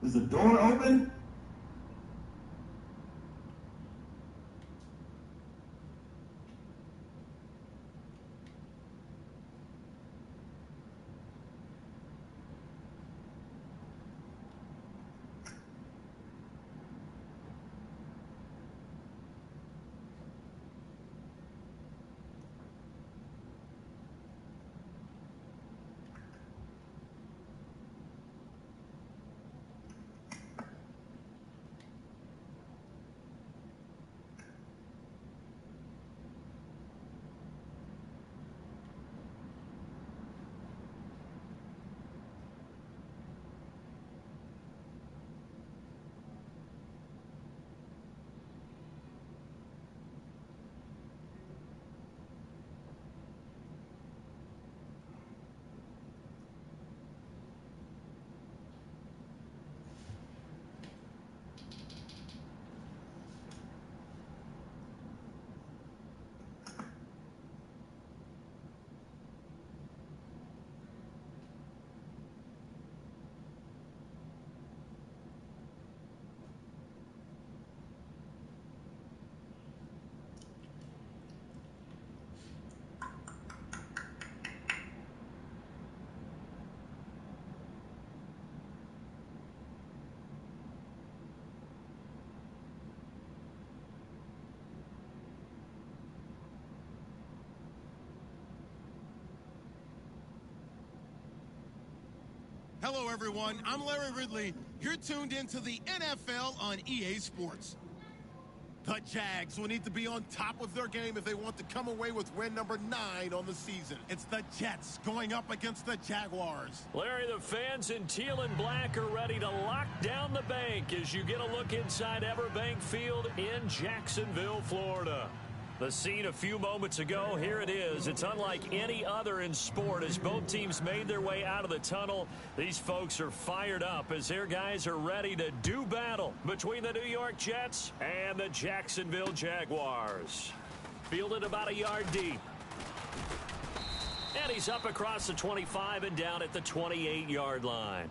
Is the door open? Hello, everyone. I'm Larry Ridley. You're tuned into the NFL on EA Sports. The Jags will need to be on top of their game if they want to come away with win number 9 on the season. It's the Jets going up against the Jaguars. Larry, the fans in teal and black are ready to lock down the bank as you get a look inside Everbank Field in Jacksonville, Florida. The scene a few moments ago, here it is. It's unlike any other in sport as both teams made their way out of the tunnel. These folks are fired up as their guys are ready to do battle between the New York Jets and the Jacksonville Jaguars. Fielded about a yard deep. And he's up across the 25 and down at the 28-yard line.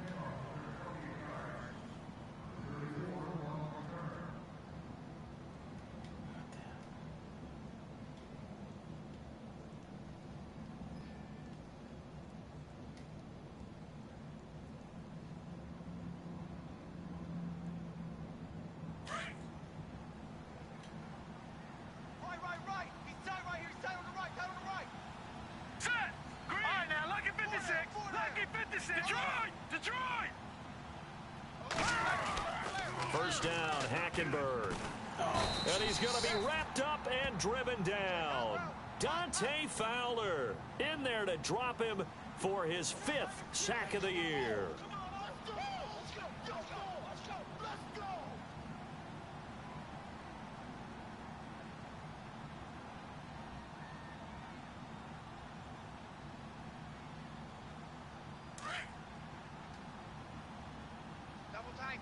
First down, Hackenberg. And he's going to be wrapped up and driven down. Dante Fowler in there to drop him for his 5th sack of the year.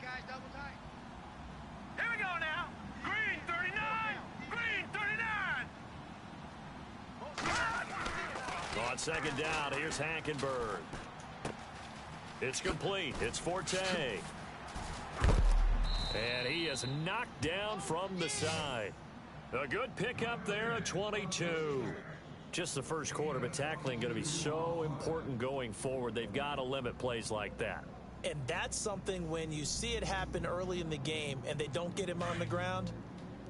Guys, double tight. Here we go now. Green 39. Green 39. On second down, here's Hackenberg. It's complete. It's Forte. And he is knocked down from the side. A good pickup there at 22. Just the first quarter, but tackling going to be so important going forward. They've got to limit plays like that. And that's something when you see it happen early in the game and they don't get him on the ground,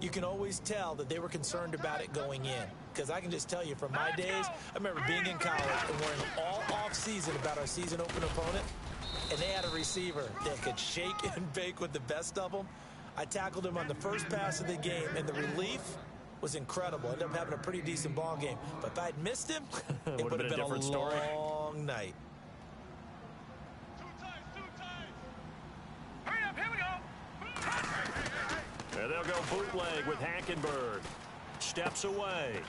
you can always tell that they were concerned about it going in. Because I can just tell you from my days, I remember being in college and worrying all off-season about our season open opponent, and they had a receiver that could shake and bake with the best of them. I tackled him on the first pass of the game, and the relief was incredible. Ended up having a pretty decent ball game. But if I'd missed him, it would have been a different story. Long night. And they'll go bootleg with Hackenberg. Steps away.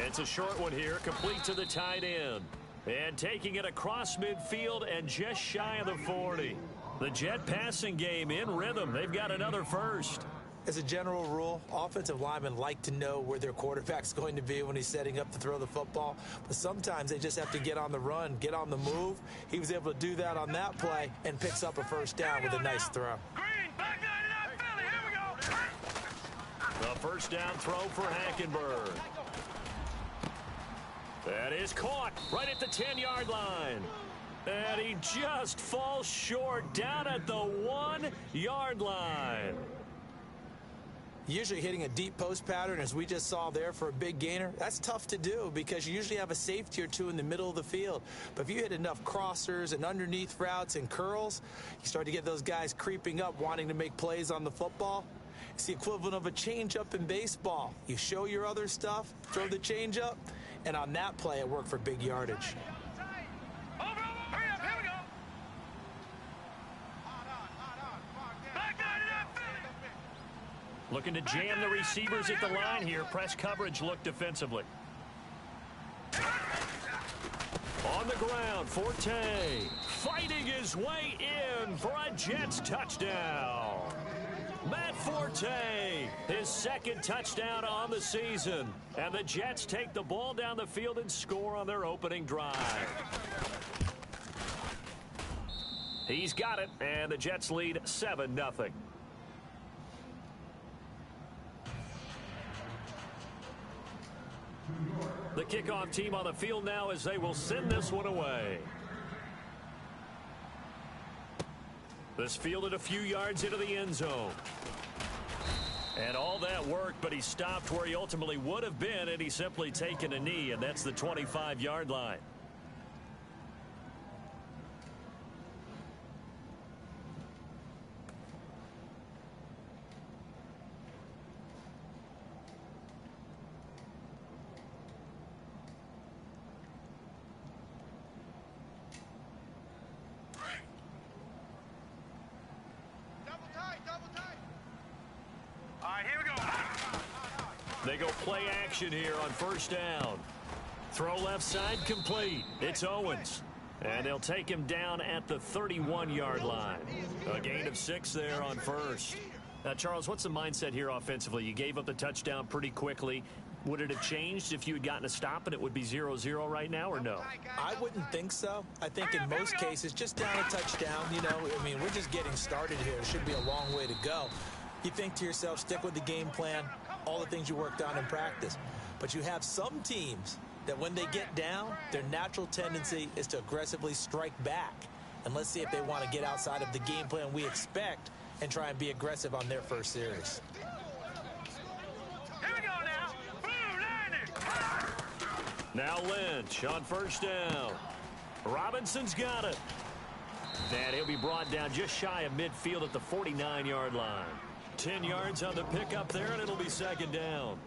It's a short one here, complete to the tight end. And taking it across midfield and just shy of the 40. The Jet passing game in rhythm. They've got another first. As a general rule, offensive linemen like to know where their quarterback's going to be when he's setting up to throw the football. But sometimes they just have to get on the run, get on the move. He was able to do that on that play and picks up a first down with a nice throw. Green, back 99, Philly, here we go. The first down throw for Hackenberg. That is caught right at the 10-yard line. And he just falls short down at the 1-yard line. Usually hitting a deep post pattern, as we just saw there for a big gainer, that's tough to do because you usually have a safety or two in the middle of the field. But if you hit enough crossers and underneath routes and curls, you start to get those guys creeping up, wanting to make plays on the football. It's the equivalent of a changeup in baseball. You show your other stuff, throw the changeup, and on that play, it worked for big yardage. Looking to jam the receivers at the line here. Press coverage look defensively. On the ground, Forte fighting his way in for a Jets touchdown. Matt Forte, his second touchdown on the season. And the Jets take the ball down the field and score on their opening drive. He's got it, and the Jets lead 7-0. The kickoff team on the field now as they will send this one away. This fielded a few yards into the end zone. And all that worked, but he stopped where he ultimately would have been had he simply taken a knee, and that's the 25-yard line. They go play action here on first down. Throw left side complete. It's Owens. And they'll take him down at the 31-yard line. A gain of 6 there on first. Now, Charles, what's the mindset here offensively? You gave up the touchdown pretty quickly. Would it have changed if you had gotten a stop and it would be 0-0 right now, or no? I wouldn't think so. I think in most cases, just down a touchdown, you know, I mean, we're just getting started here. It should be a long way to go. You think to yourself, stick with the game plan, all the things you worked on in practice. But you have some teams that when they get down, their natural tendency is to aggressively strike back. And let's see if they want to get outside of the game plan we expect and try and be aggressive on their first series. Here we go now. Now Lynch on first down. Robinson's got it. And he'll be brought down just shy of midfield at the 49-yard line. 10 yards on the pickup there, and it'll be second down.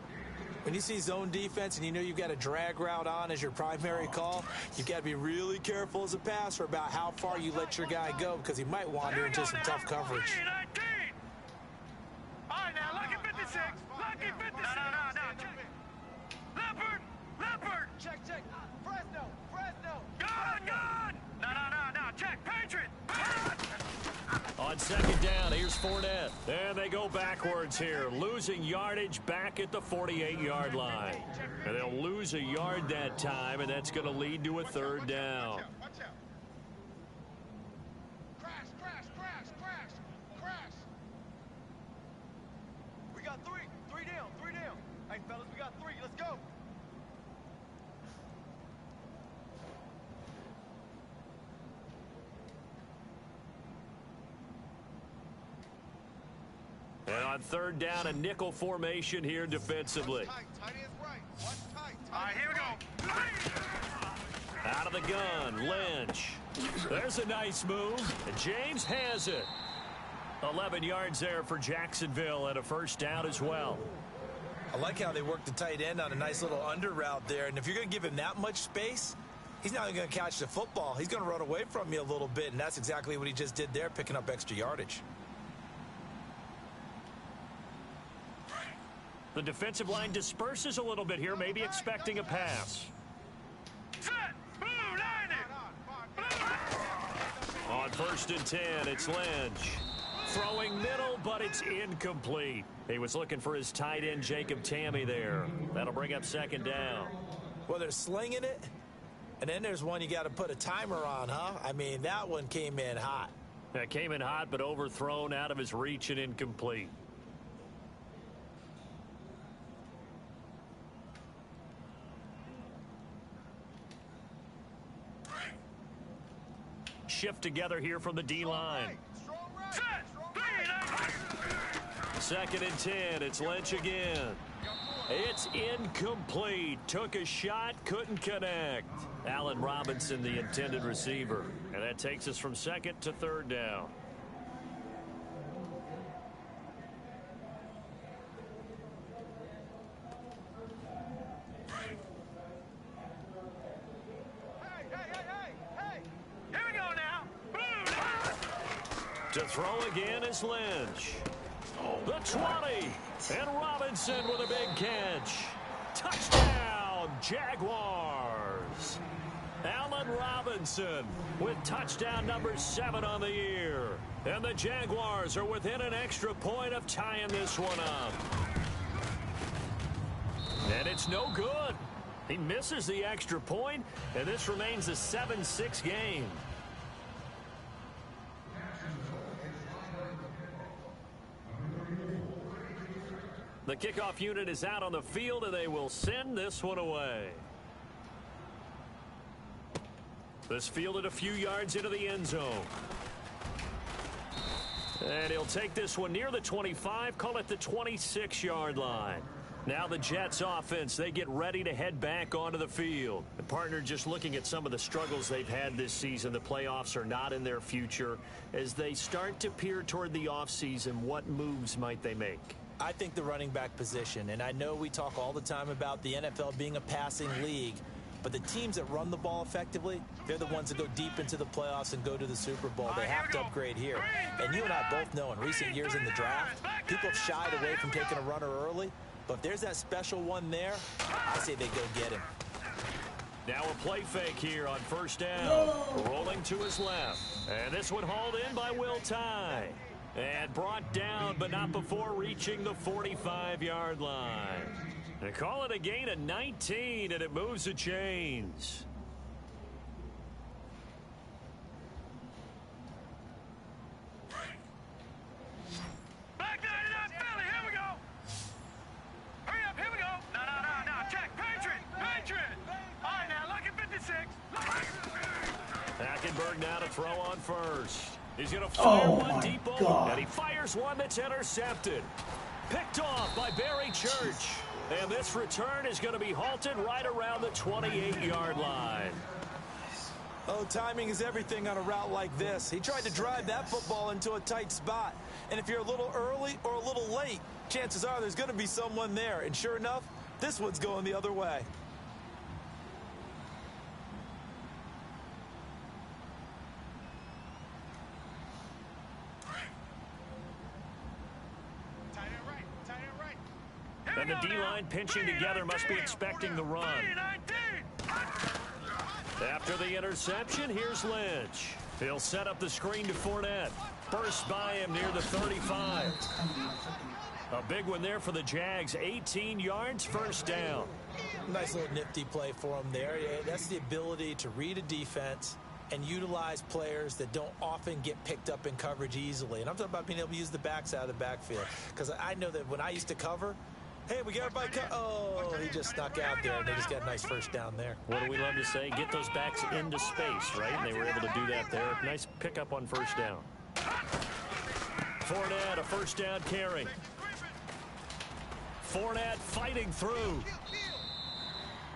When you see zone defense and you know you've got a drag route on as your primary call, you've got to be really careful as a passer about how far you let your guy go because he might wander into some tough coverage. 19. All right, now, lucky 56. Lucky 56. No. Leopard. Check. Fresno. Gun. No. Check. Patriot. On second down, here's Fournette. And they go backwards here, losing yardage back at the 48-yard line. And they'll lose a yard that time, and that's going to lead to a third down. Watch out. Crash. We got three. Three down. Hey, fellas, we got 3. Let's go. And on third down, a nickel formation here defensively. Tight is right. One tight. All right, here we go. Out of the gun, Lynch. There's a nice move. And James has it. 11 yards there for Jacksonville and a first down as well. I like how they work the tight end on a nice little under route there. And if you're going to give him that much space, he's not going to catch the football. He's going to run away from you a little bit, and that's exactly what he just did there, picking up extra yardage. The defensive line disperses a little bit here, maybe expecting a pass. Set. Blue line it. On first and 10, it's Lynch. Throwing middle, but it's incomplete. He was looking for his tight end, Jacob Tamme, there. That'll bring up second down. Well, they're slinging it, and then there's one you got to put a timer on, huh? I mean, that one came in hot. That came in hot, but overthrown, out of his reach, and incomplete. Shift together here from the D-line. Second and 10. It's Lynch again. It's incomplete. Took a shot, couldn't connect. Allen Robinson, the intended receiver. And that takes us from second to third down. Here we go now. To throw again is Lynch. The 20. And Robinson with a big catch. Touchdown, Jaguars. Allen Robinson with touchdown number 7 on the year. And the Jaguars are within an extra point of tying this one up. And it's no good. He misses the extra point, and this remains a 7-6 game. The kickoff unit is out on the field, and they will send this one away. This fielded a few yards into the end zone. And he'll take this one near the 25, call it the 26-yard line. Now the Jets offense, they get ready to head back onto the field. The partner, just looking at some of the struggles they've had this season, the playoffs are not in their future. As they start to peer toward the offseason, what moves might they make? I think the running back position, and I know we talk all the time about the NFL being a passing league, but the teams that run the ball effectively, they're the ones that go deep into the playoffs and go to the Super Bowl. They have to upgrade here. And you and I both know in recent years in the draft, people have shied away from taking a runner early, but if there's that special one there, I say they go get him. Now a play fake here on first down. Rolling to his left. And this one hauled in by Will Tye. And brought down, but not before reaching the 45-yard line. They call it a gain of 19, and it moves the chains. Back 99, Philly, here we go. Hurry up, here we go. No, check, Patriot. All right, now, look at 56. Hackenberg now to throw on first. He's going to fire one deep ball, and he fires one that's intercepted. Picked off by Barry Church. And this return is going to be halted right around the 28-yard line. Oh, timing is everything on a route like this. He tried to drive that football into a tight spot. And if you're a little early or a little late, chances are there's going to be someone there. And sure enough, this one's going the other way. And the D-line pinching together must be expecting the run. After the interception, here's Lynch. He'll set up the screen to Fournette. Burst by him near the 35. A big one there for the Jags. 18 yards, first down. Nice little nifty play for him there. That's the ability to read a defense and utilize players that don't often get picked up in coverage easily. And I'm talking about being able to use the backs out of the backfield. Because I know that when I used to cover, hey, we got everybody. Oh, he just snuck out there, and they just got a nice first down there. What do we love to say? Get those backs into space, right? And they were able to do that there. Nice pickup on first down. Fournette, a first down carry. Fournette fighting through.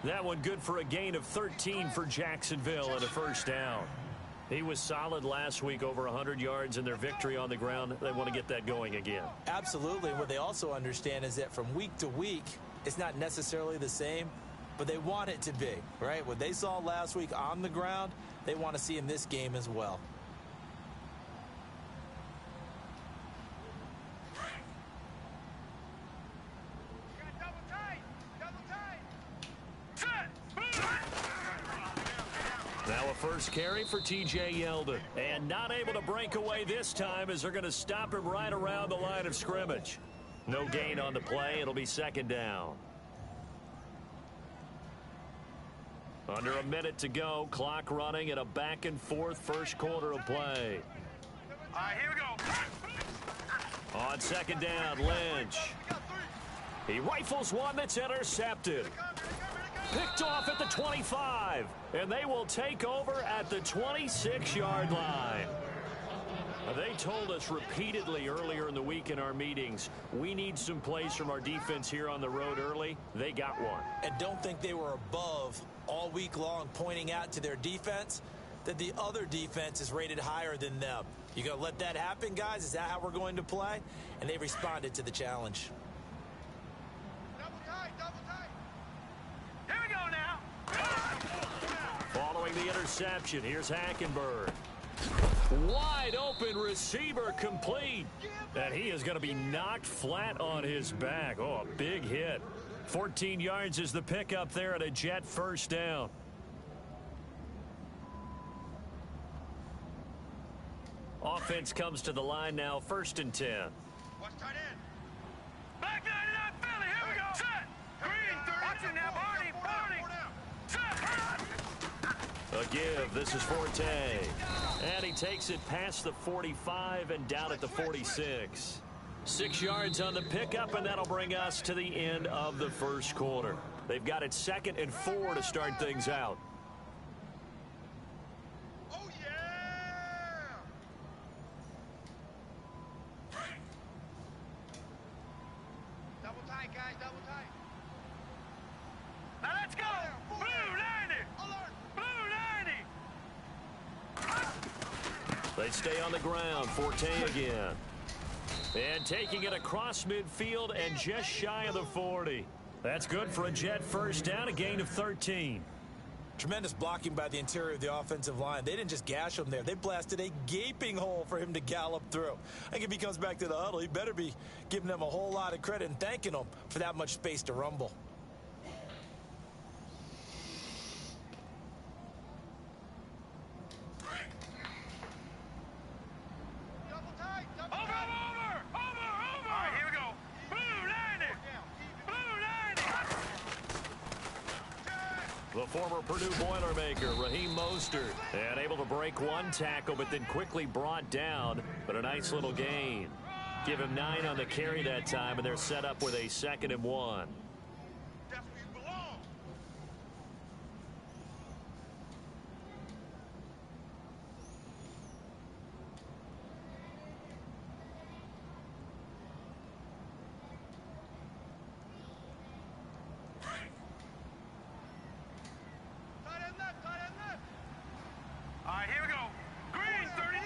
That one good for a gain of 13 for Jacksonville and a first down. He was solid last week, over 100 yards in their victory on the ground. They want to get that going again. Absolutely. What they also understand is that from week to week, it's not necessarily the same, but they want it to be, right? What they saw last week on the ground, they want to see in this game as well. Now a The first carry for T.J. Yeldon. And not able to break away this time as they're going to stop him right around the line of scrimmage. No gain on the play. It'll be second down. Under a minute to go. Clock running at a back-and-forth first quarter of play. All right, here we go. On second down, Lynch. He rifles one that's intercepted. Picked off at the 25. And they will take over at the 26-yard line. They told us repeatedly earlier in the week in our meetings, we need some plays from our defense here on the road early. They got one. And don't think they were above all week long pointing out to their defense that the other defense is rated higher than them. You going to let that happen, guys? Is that how we're going to play? And they responded to the challenge. Double tight. Here we go now. Following the interception, here's Hackenberg. Wide open receiver complete. And he is going to be knocked flat on his back. Oh, a big hit. 14 yards is the pickup there at a Jet first down. Offense comes to the line now, 1st and 10. Watch tight end. Back 99 Philly. Here we go. Set. Green. Watch it now, Barney. Set. A give. This is Forte. And he takes it past the 45 and down at the 46. 6 yards on the pickup, and that'll bring us to the end of the first quarter. They've got it 2nd and 4 to start things out. Oh, yeah. Double tight, guys. Double tight. Now let's go. Blue 90. Blue 90. They stay on the ground. Forte again. And taking it across midfield and just shy of the 40. That's good for a Jet first down, a gain of 13. Tremendous blocking by the interior of the offensive line. They didn't just gash him there. They blasted a gaping hole for him to gallop through. I think if he comes back to the huddle, he better be giving them a whole lot of credit and thanking them for that much space to rumble. The former Purdue Boilermaker, Raheem Mostert, and able to break one tackle, but then quickly brought down. But a nice little gain. Give him 9 on the carry that time, and they're set up with a 2nd and 1. That's where you belong. All right, here we go. Green, 39.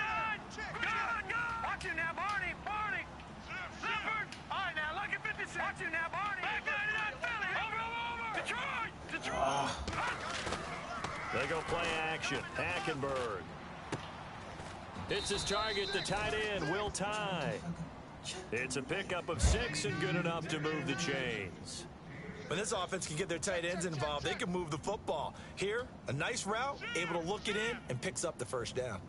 Good. Watch it now, Barney. Leopard. All right, now, look at 56. Watch it now, Barney. Back 99, Philly. Over. Detroit. They go play action. Hackenberg. It's his target, the tight end, Will Tye. It's a pickup of 6 and good enough to move the chains. When this offense can get their tight ends involved, they can move the football. Here, a nice route, able to look it in, and picks up the first down.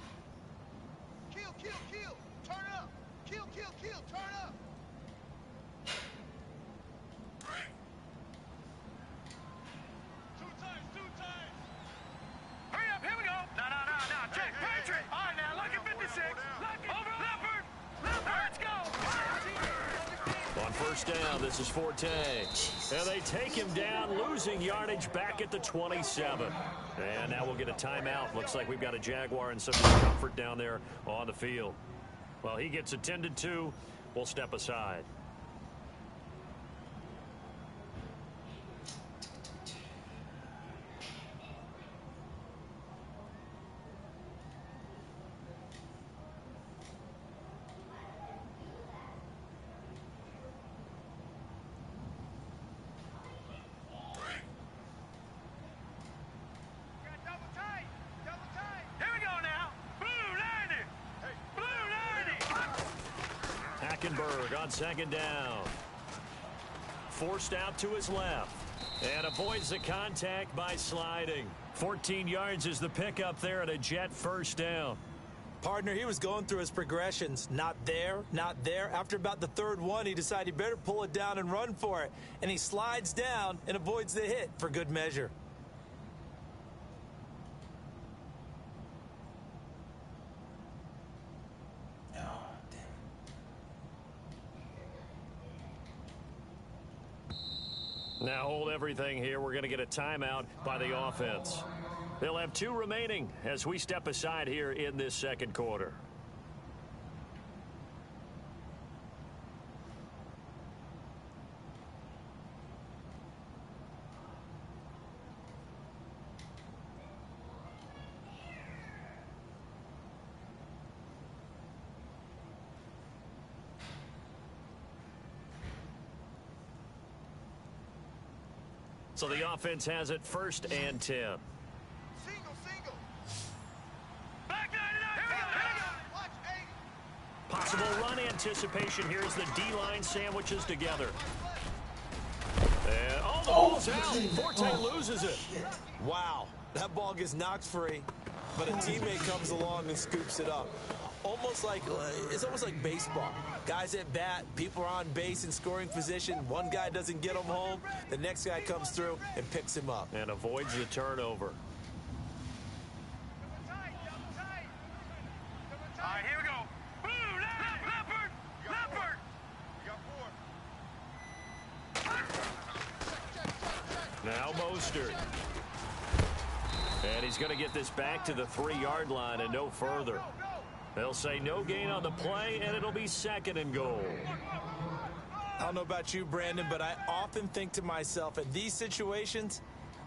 Kill. Turn up. Kill. Turn up. Two times. Hurry up. Here we go. No. Check. Patriot. All right, now, look at 56. Over. Leopard. Let's go. On first down, this is Forte. And they take him down, losing yardage back at the 27. And now we'll get a timeout. Looks like we've got a Jaguar and some discomfort down there on the field. Well, he gets attended to. We'll step aside. Hackenberg on second down. Forced out to his left. And avoids the contact by sliding. 14 yards is the pickup there at a Jet first down. Partner, he was going through his progressions. Not there, not there. After about the third one, he decided he better pull it down and run for it. And he slides down and avoids the hit for good measure. Now hold everything here. We're going to get a timeout by the offense. They'll have 2 remaining as we step aside here in this second quarter. So the offense has it 1st and 10. Single. Back 99. Here we go. Watch 80. Possible run anticipation here as the D-line sandwiches together. And the ball's out. Forte loses it. Wow, that ball gets knocked free, but a teammate comes along and scoops it up. It's almost like baseball. Guys at bat, people are on base in scoring position. One guy doesn't get him home. The next guy comes through and picks him up. And avoids the turnover. All right, here we go. Boom, Leopard. Now Mostert. And he's going to get this back to the 3-yard line and no further. They'll say no gain on the play, and it'll be 2nd and goal. I don't know about you, Brandon, but I often think to myself, in these situations,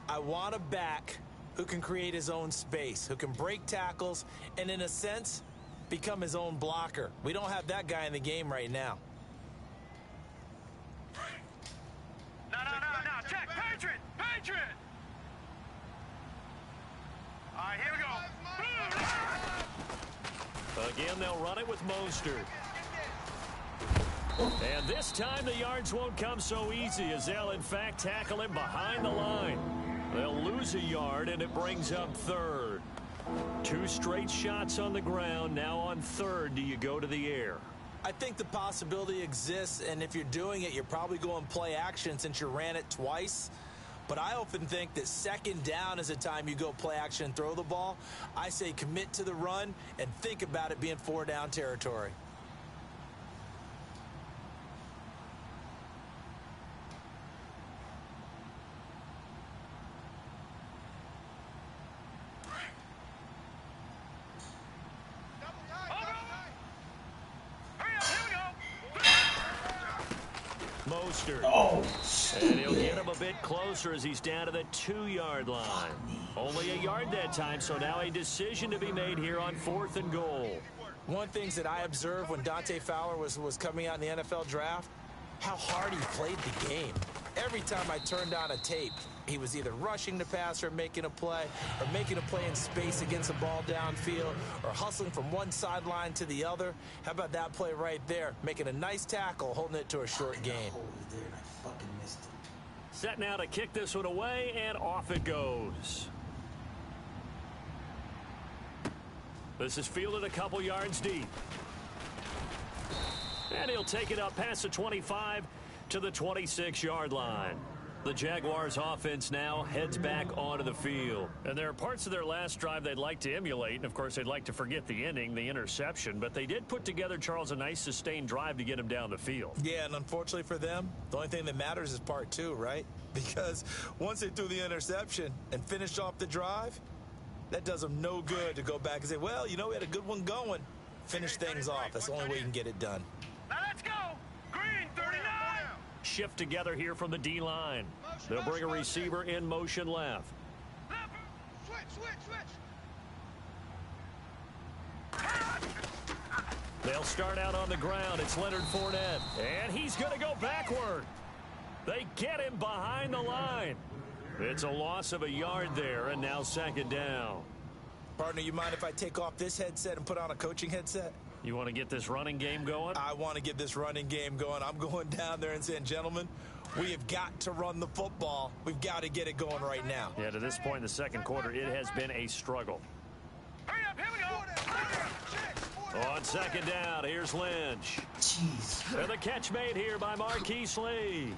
I want a back who can create his own space, who can break tackles, and in a sense, become his own blocker. We don't have that guy in the game right now. No. Check. Patriot. All right, here we go. Again, they'll run it with Mostert. And this time the yards won't come so easy as they'll, in fact, tackle him behind the line. They'll lose a yard, and it brings up 3rd. 2 straight shots on the ground. Now on 3rd, do you go to the air? I think the possibility exists, and if you're doing it, you're probably going play action since you ran it twice. But I often think that 2nd down is the time you go play action and throw the ball. I say commit to the run and think about it being 4-down territory. Mostert. And he'll get him a bit closer as he's down to the 2-yard line. Only a yard that time, so now a decision to be made here on 4th and goal. One of the things that I observed when Dante Fowler was coming out in the NFL draft, how hard he played the game. Every time I turned on a tape, he was either rushing the passer, making a play, or making a play in space against a ball downfield, or hustling from one sideline to the other. How about that play right there? Making a nice tackle, holding it to a short gain. Set now to kick this one away, and off it goes. This is fielded a couple yards deep. And he'll take it up past the 25 to the 26-yard line. The Jaguars offense now heads back onto the field. And there are parts of their last drive they'd like to emulate. And, of course, they'd like to forget the ending, the interception. But they did put together, Charles, a nice sustained drive to get him down the field. Yeah, and unfortunately for them, the only thing that matters is part 2, right? Because once they threw the interception and finished off the drive, that does them no good to go back and say, well, you know, we had a good one going. Finish things off. That's the only way you can get it done. Now let's go. Green, 39. Shift together here from the D-line. They'll bring a receiver in motion left. Switch. They'll start out on the ground. It's Leonard Fournette. And he's going to go backward. They get him behind the line. It's a loss of a yard there, and now 2nd down. Partner, you mind if I take off this headset and put on a coaching headset? You want to get this running game going? I want to get this running game going. I'm going down there and saying, gentlemen, We have got to run the football. We've got to get it going right now. Yeah, to this point in the second quarter, it has been a struggle. Hurry up, here we go. On second down, here's Lynch. Jeez. And the catch made here by Marquise Lee.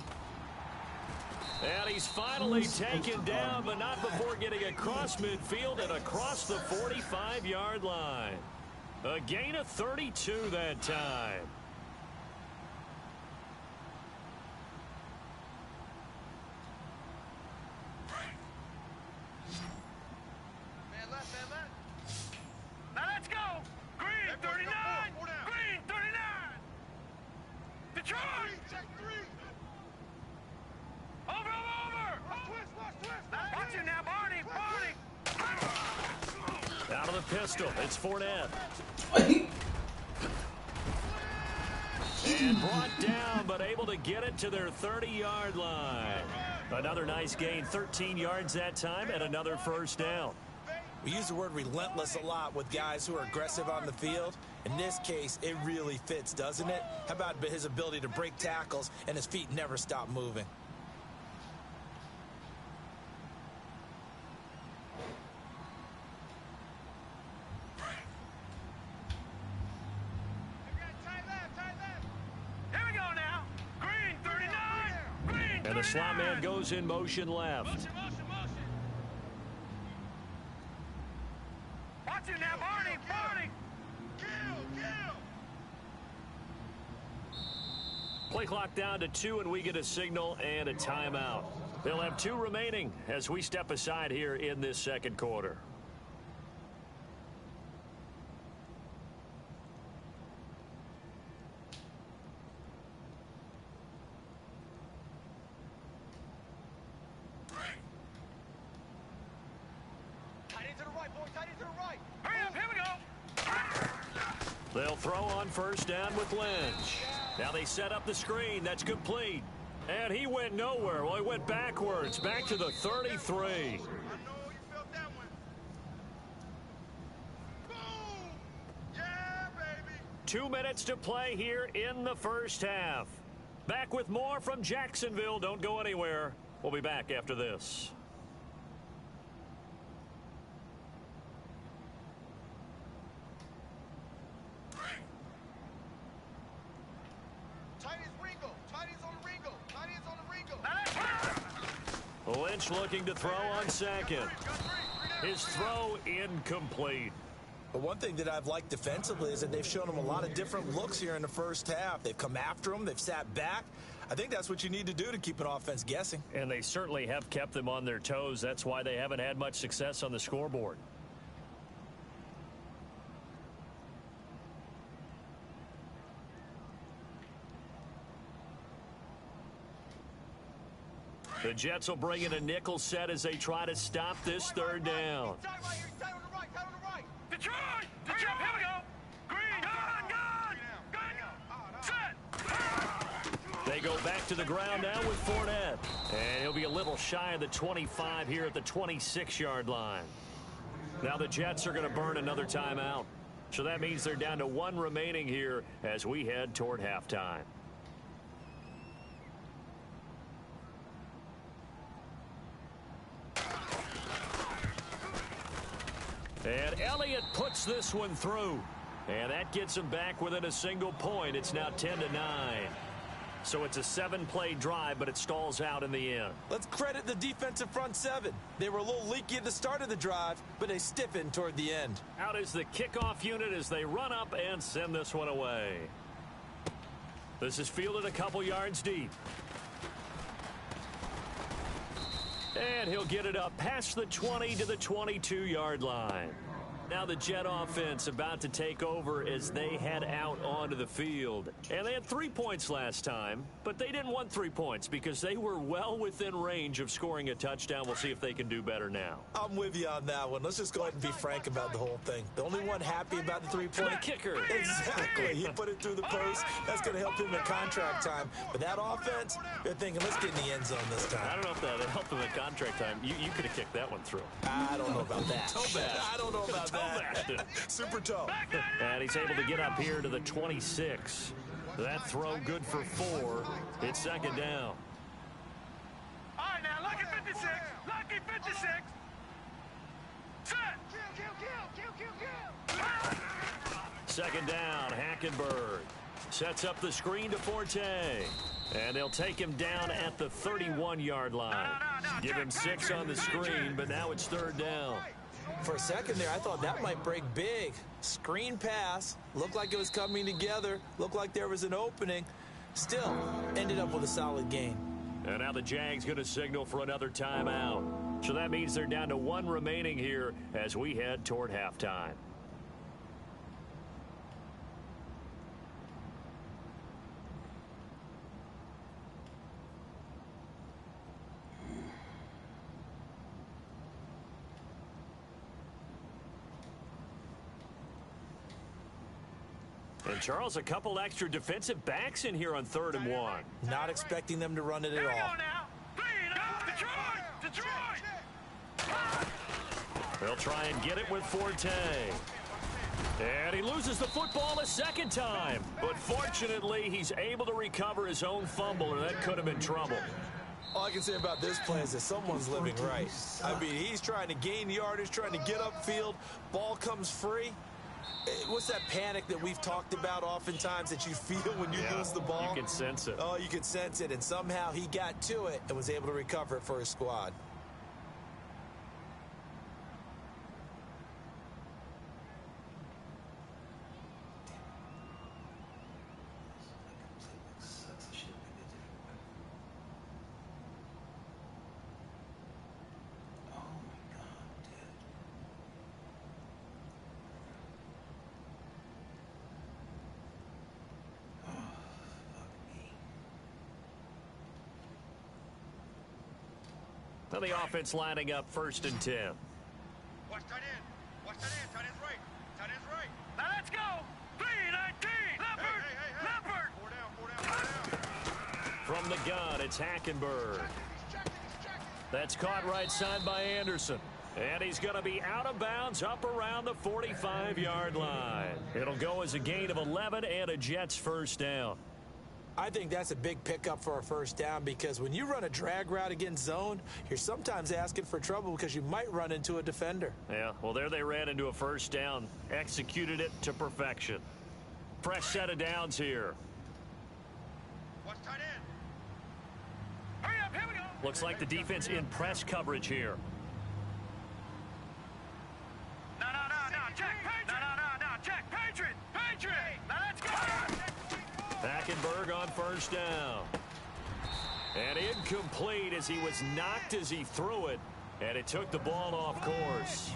And he's finally taken down, but not before getting across midfield and across the 45-yard line. A gain of 32 that time. Man left. Now let's go. Green 39. Green 39. Detroit. Over. Watch it now, Barney. Out of the pistol, it's Fournette. And brought down, but able to get it to their 30-yard line. Another nice gain, 13 yards that time, and another first down. We use the word relentless a lot with guys who are aggressive on the field. In this case, it really fits, doesn't it? How about his ability to break tackles and his feet never stop moving? Here we go now. Green 39. Green 39. And the slot man goes in motion left. Motion. Watch it now, Barney. Kill. Play clock down to 2, and we get a signal and a timeout. They'll have 2 remaining as we step aside here in this second quarter. They'll throw on first down with Lynch. Now they set up the screen. That's complete. And he went nowhere. Well, he went backwards, back to the 33. 2 minutes to play here in the first half. Back with more from Jacksonville. Don't go anywhere. We'll be back after this. Lynch looking to throw on second. His throw incomplete. But one thing that I've liked defensively is that they've shown him a lot of different looks here in the first half. They've come after him. They've sat back. I think that's what you need to do to keep an offense guessing. And they certainly have kept them on their toes. That's why they haven't had much success on the scoreboard. The Jets will bring in a nickel set as they try to stop this third down. Detroit, here we go. Green, gun. Set. They go back to the ground now with Fournette. And he'll be a little shy of the 25 here at the 26-yard line. Now the Jets are going to burn another timeout. So that means they're down to 1 remaining here as we head toward halftime. And Elliott puts this one through. And that gets him back within a single point. It's now 10-9. So it's a 7-play drive, but it stalls out in the end. Let's credit the defensive front 7. They were a little leaky at the start of the drive, but they stiffened toward the end. Out is the kickoff unit as they run up and send this one away. This is fielded a couple yards deep. And he'll get it up past the 20 to the 22-yard line. Now the Jet offense about to take over as they head out onto the field. And they had 3 points last time, but they didn't want 3 points because they were well within range of scoring a touchdown. We'll see if they can do better now. I'm with you on that one. Let's just go ahead and be frank about the whole thing. The only one happy about the 3-point The kicker. Exactly. He put it through the post. That's going to help him at contract time. But that offense, they're thinking, let's get in the end zone this time. I don't know if that helped him at contract time. You could have kicked that one through. I don't know about that. Toe bash. I don't know about that. Super toe. And he's able to get up here to the 26. That throw good for 4. It's second down. 56. Set. Kill. Second down, Hackenberg. Sets up the screen to Forte. And they'll take him down at the 31-yard line. Give him 6 on the screen, but now it's third down. For a second there, I thought that might break big. Screen pass. Looked like it was coming together. Looked like there was an opening. Still, ended up with a solid gain. And now the Jags going to signal for another timeout. So that means they're down to 1 remaining here as we head toward halftime. And Charles, a couple extra defensive backs in here on 3rd and 1. Not expecting them to run it at all. They'll try and get it with Forte. And he loses the football a second time. But fortunately, he's able to recover his own fumble, or that could have been trouble. All I can say about this play is that someone's living right. I mean, he's trying to gain yardage, trying to get upfield. Ball comes free. What's that panic that we've talked about oftentimes that you feel when you lose the ball? You can sense it. Oh, you can sense it, and somehow he got to it and was able to recover it for his squad. Now the offense lining up 1st and 10. Watch tight end. Watch tight end. Tight end's right. Tight end's right. Now let's go. 3-19. Leopard. Four down. From the gun, it's Hackenberg. That's caught right side by Anderson. And he's going to be out of bounds up around the 45-yard line. It'll go as a gain of 11 and a Jets first down. I think that's a big pickup for a first down because when you run a drag route against zone, you're sometimes asking for trouble because you might run into a defender. Yeah, well, there they ran into a first down. Executed it to perfection. Fresh set of downs here. Watch tight end. Hurry up, here we go. Looks like the defense in press coverage here. No. Check, Patriot. No. Check, Patriot. Now let's go. Hackenberg on first down. And incomplete as he was knocked as he threw it. And it took the ball off course.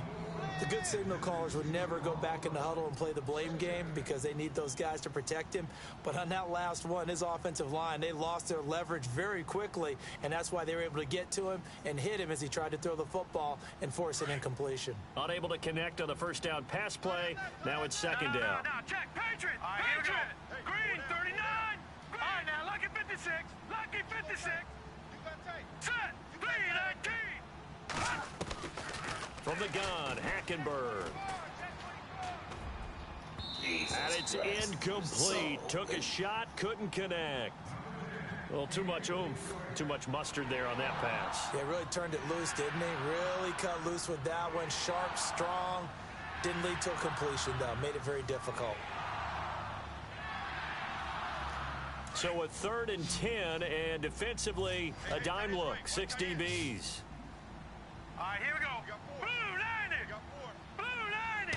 The good signal callers would never go back in the huddle and play the blame game because they need those guys to protect him. But on that last one, his offensive line, they lost their leverage very quickly, and that's why they were able to get to him and hit him as he tried to throw the football and force an incompletion. Unable to connect on the first down pass play. Now it's second down. No. Check, Patriot. Here we go. Green, 39. All right, now, lucky 56. Lucky 56. Set. 3-19. From the gun, Hackenberg. And it's incomplete. Took a shot, couldn't connect. A little too much oomph, too much mustard there on that pass. Yeah, really turned it loose, didn't he? Really cut loose with that one. Sharp, strong. Didn't lead to a completion, though. Made it very difficult. So a 3rd and 10, and defensively, a dime look, 6 DBs. All right, here we go. Blue 90.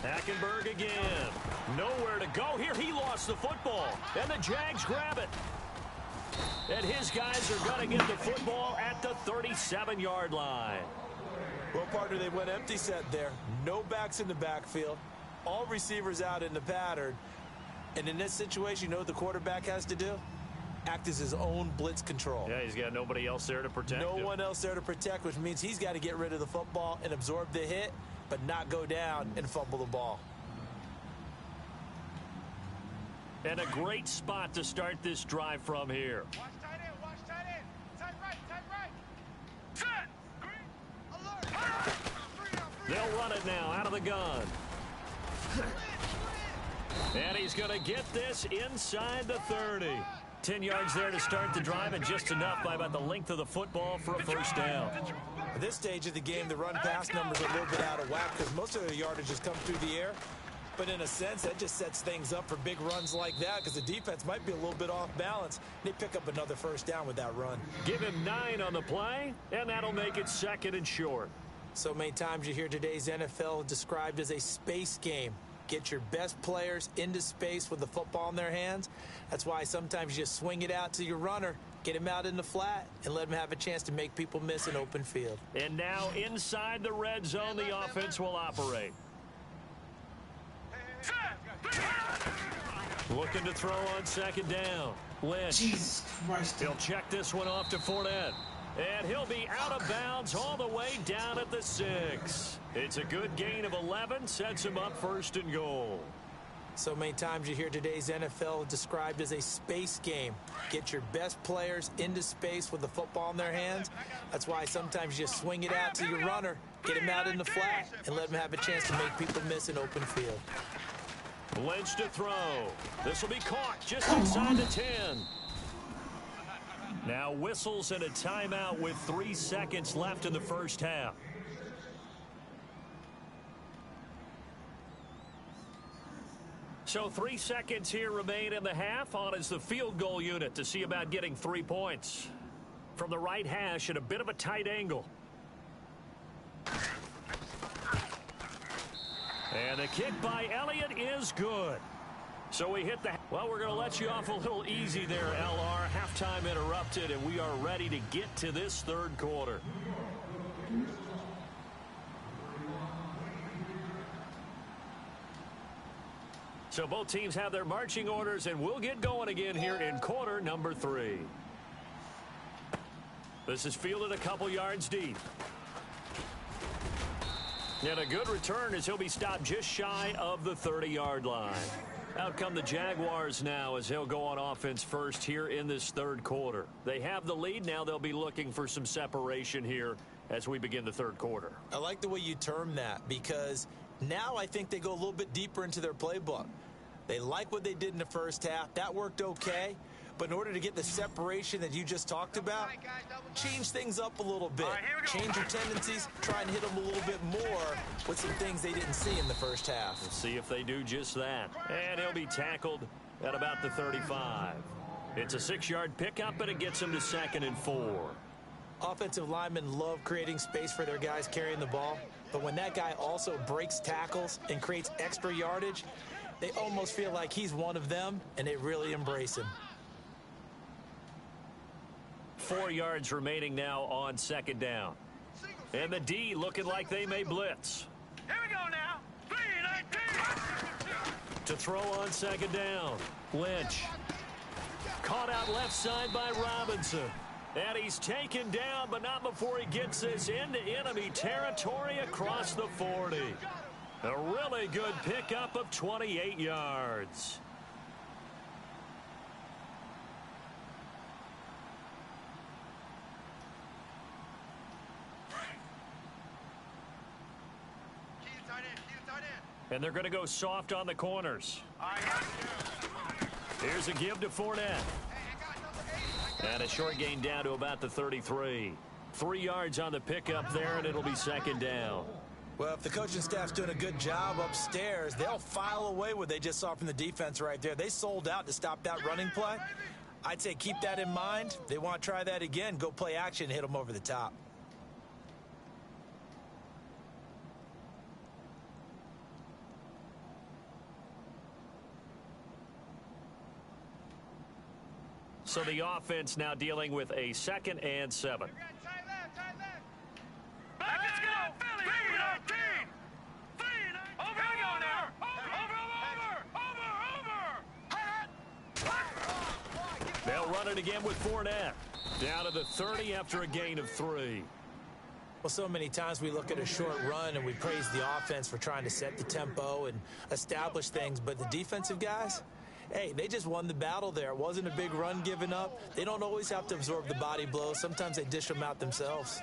Hackenberg again. Nowhere to go here. He lost the football, and the Jags grab it. And his guys are going to get the football at the 37-yard line. Well, partner, they went empty set there. No backs in the backfield. All receivers out in the pattern. And in this situation, you know what the quarterback has to do? Act as his own blitz control. Yeah, he's got nobody else there to protect him. No one else there to protect, which means he's got to get rid of the football and absorb the hit, but not go down and fumble the ball. And a great spot to start this drive from here. Watch tight end. Tight right. Set. Green. Alert. They'll run it now out of the gun. And he's going to get this inside the 30. 10 yards there to start the drive, and just enough by about the length of the football for a first down. At this stage of the game, the run-pass numbers are a little bit out of whack because most of the yardage has come through the air. But in a sense, that just sets things up for big runs like that because the defense might be a little bit off balance. They pick up another first down with that run. Give him 9 on the play, and that'll make it 2nd and short. So many times you hear today's NFL described as a space game. Get your best players into space with the football in their hands. That's why sometimes you just swing it out to your runner, get him out in the flat, and let him have a chance to make people miss an open field. And now inside the red zone, the offense will operate. Looking to throw on 2nd down. Lynch. Jesus Christ. He'll check this one off to Fournette. And he'll be out of bounds all the way down at the 6. It's a good gain of 11, sets him up 1st and goal. So many times you hear today's NFL described as a space game. Get your best players into space with the football in their hands. That's why sometimes you swing it out to your runner, get him out in the flat, and let him have a chance to make people miss an open field. Lynch to throw. This will be caught just inside the 10. Now whistles and a timeout with 3 seconds left in the first half. So 3 seconds here remain in the half. On is the field goal unit to see about getting 3 points. From the right hash at a bit of a tight angle. And the kick by Elliott is good. So we hit the... Well, we're going to let you off a little easy there, LR. Halftime interrupted, and we are ready to get to this 3rd quarter. So both teams have their marching orders, and we'll get going again here in quarter number 3. This is fielded a couple yards deep. And a good return as he'll be stopped just shy of the 30-yard line. Out come the Jaguars now as they'll go on offense first here in this 3rd quarter. They have the lead. Now they'll be looking for some separation here as we begin the 3rd quarter. I like the way you term that because now I think they go a little bit deeper into their playbook. They like what they did in the first half. That worked okay. But in order to get the separation that you just talked about, change things up a little bit. Change your tendencies, try and hit them a little bit more with some things they didn't see in the first half. We'll see if they do just that. And he'll be tackled at about the 35. It's a 6-yard pickup, and it gets him to 2nd and 4. Offensive linemen love creating space for their guys carrying the ball. But when that guy also breaks tackles and creates extra yardage, they almost feel like he's one of them, and they really embrace him. 4 yards remaining now on 2nd down. And the D looking like they may blitz. Here we go now. 3-19. To throw on 2nd down. Lynch. Caught out left side by Robinson. And he's taken down, but not before he gets this into enemy territory across the 40. A really good pickup of 28 yards. And they're going to go soft on the corners. Here's a give to Fournette. And a short gain down to about the 33. 3 yards on the pickup there, and it'll be 2nd down. Well, if the coaching staff's doing a good job upstairs, they'll file away what they just saw from the defense right there. They sold out to stop that running play. I'd say keep that in mind. They want to try that again. Go play action and hit them over the top. So the offense now dealing with a 2nd and 7. Let's go, Philly. 3-19. Over, go now. Over. They'll run it again with Fournette. Down to the 30 after a gain of 3. Well, so many times we look at a short run and we praise the offense for trying to set the tempo and establish things, but the defensive guys, hey, they just won the battle there. It wasn't a big run given up. They don't always have to absorb the body blows. Sometimes they dish them out themselves.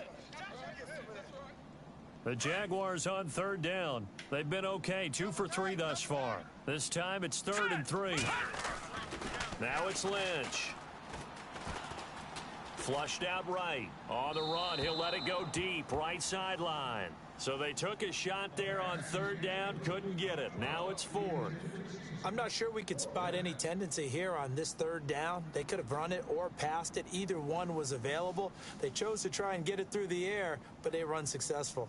The Jaguars on 3rd down. They've been okay, 2 for 3 thus far. This time it's 3rd and 3. Now it's Lynch. Flushed out right. On the run, he'll let it go deep, right sideline. So they took a shot there on third down, couldn't get it. Now it's fourth. I'm not sure we could spot any tendency here on this third down. They could have run it or passed it. Either one was available. They chose to try and get it through the air, but they were unsuccessful.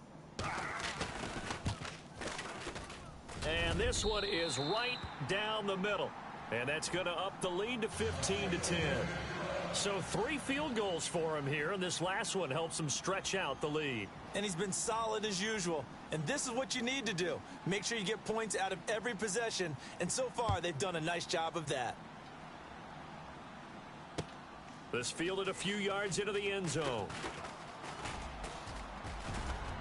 And this one is right down the middle. And that's going to up the lead to 15-10. So 3 field goals for him here, and this last one helps him stretch out the lead. And he's been solid as usual. And this is what you need to do. Make sure you get points out of every possession. And so far, they've done a nice job of that. This fielded a few yards into the end zone.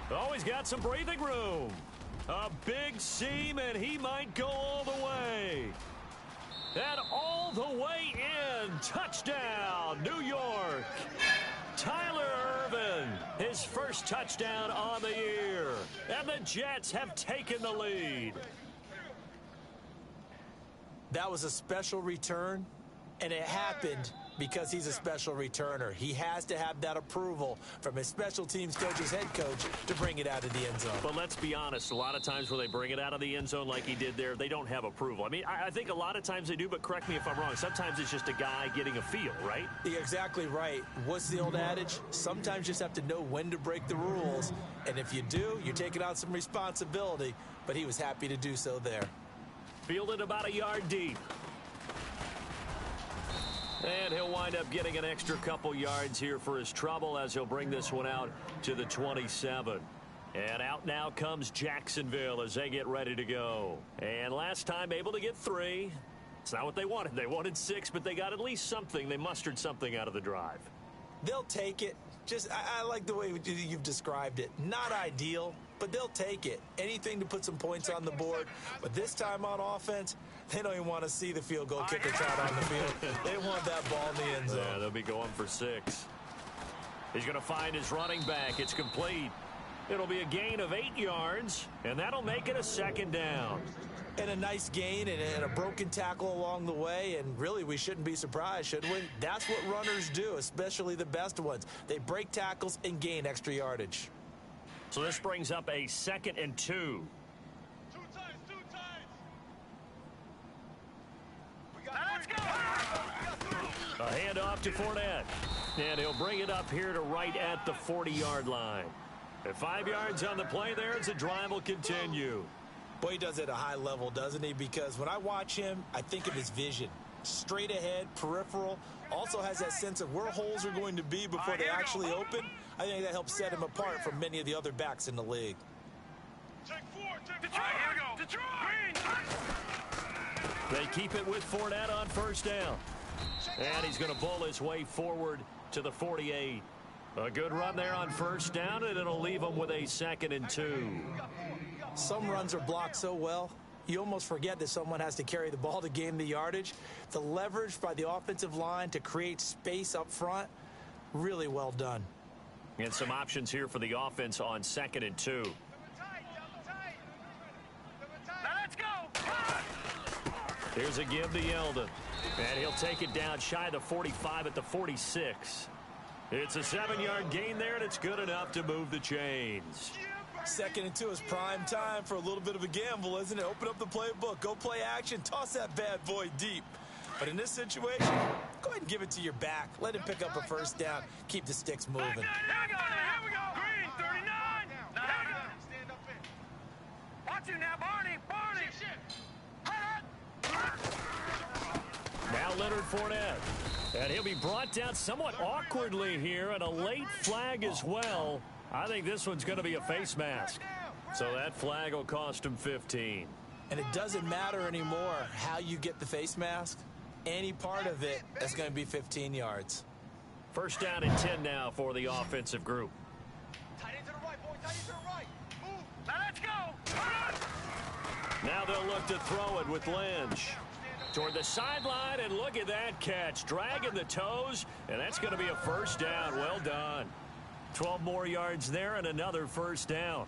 Oh, he's got some breathing room. A big seam, and he might go all the way. And all the way in. Touchdown, New York. Tyler Ervin, his first touchdown on the year. And the Jets have taken the lead. That was a special return, and it happened because he's a special returner. He has to have that approval from his special teams coach's head coach to bring it out of the end zone. But let's be honest, a lot of times when they bring it out of the end zone like he did there, they don't have approval. I mean, I think a lot of times they do, but correct me if I'm wrong. Sometimes it's just a guy getting a feel, right? You're exactly right. What's the old adage? Sometimes you just have to know when to break the rules. And if you do, you're taking on some responsibility. But he was happy to do so there. Fielded about a yard deep. And he'll wind up getting an extra couple yards here for his trouble as he'll bring this one out to the 27. And out now comes Jacksonville as they get ready to go. And last time able to get 3. It's not what they wanted. They wanted 6, but they got at least something. They mustered something out of the drive. They'll take it. I like the way you've described it. Not ideal, but they'll take it. Anything to put some points on the board. But this time on offense, they don't even want to see the field goal kicker trot on the field. They want that ball in the end zone. Yeah, they'll be going for 6. He's going to find his running back. It's complete. It'll be a gain of 8 yards, and that'll make it a second down. And a nice gain and a broken tackle along the way, and really we shouldn't be surprised, should we? That's what runners do, especially the best ones. They break tackles and gain extra yardage. So this brings up a 2nd and 2. Two times. Let's go. A handoff to Fournette. And he'll bring it up here to right at the 40-yard line. At 5 yards on the play there, as the drive will continue. Boy, he does it at a high level, doesn't he? Because when I watch him, I think of his vision. Straight ahead, peripheral. Also has that sense of where holes are going to be before they actually open. I think that helps set him apart from many of the other backs in the league. Take 4. Detroit. Here we go. Detroit. They keep it with Fournette on first down. And he's going to bull his way forward to the 48. A good run there on first down, and it'll leave him with a 2nd and 2. Some runs are blocked so well, you almost forget that someone has to carry the ball to gain the yardage. The leverage by the offensive line to create space up front, really well done. And some options here for the offense on 2nd and 2. Now let's go. Here's a give to Yeldon. And he'll take it down shy of the 45 at the 46. It's a 7-yard gain there, and it's good enough to move the chains. 2nd and 2 is prime time for a little bit of a gamble, isn't it? Open up the playbook, go play action, toss that bad boy deep. But in this situation, go ahead and give it to your back. Let him pick up a first down. Keep the sticks moving. Here we go. Green, 39. Now, stand up in. Watch him now, Barney. Now Leonard Fournette. And he'll be brought down somewhat awkwardly here, and a late flag as well. I think this one's going to be a face mask. So that flag will cost him 15. And it doesn't matter anymore how you get the face mask. Any part of it, that's going to be 15 yards. First down and 10 now for the offensive group. Tight end to the right, boy. Tight end to the right. Move. Now let's go. Now they'll look to throw it with Lynch. Toward the sideline, and look at that catch. Dragging the toes, and that's going to be a first down. Well done. 12 more yards there and another first down.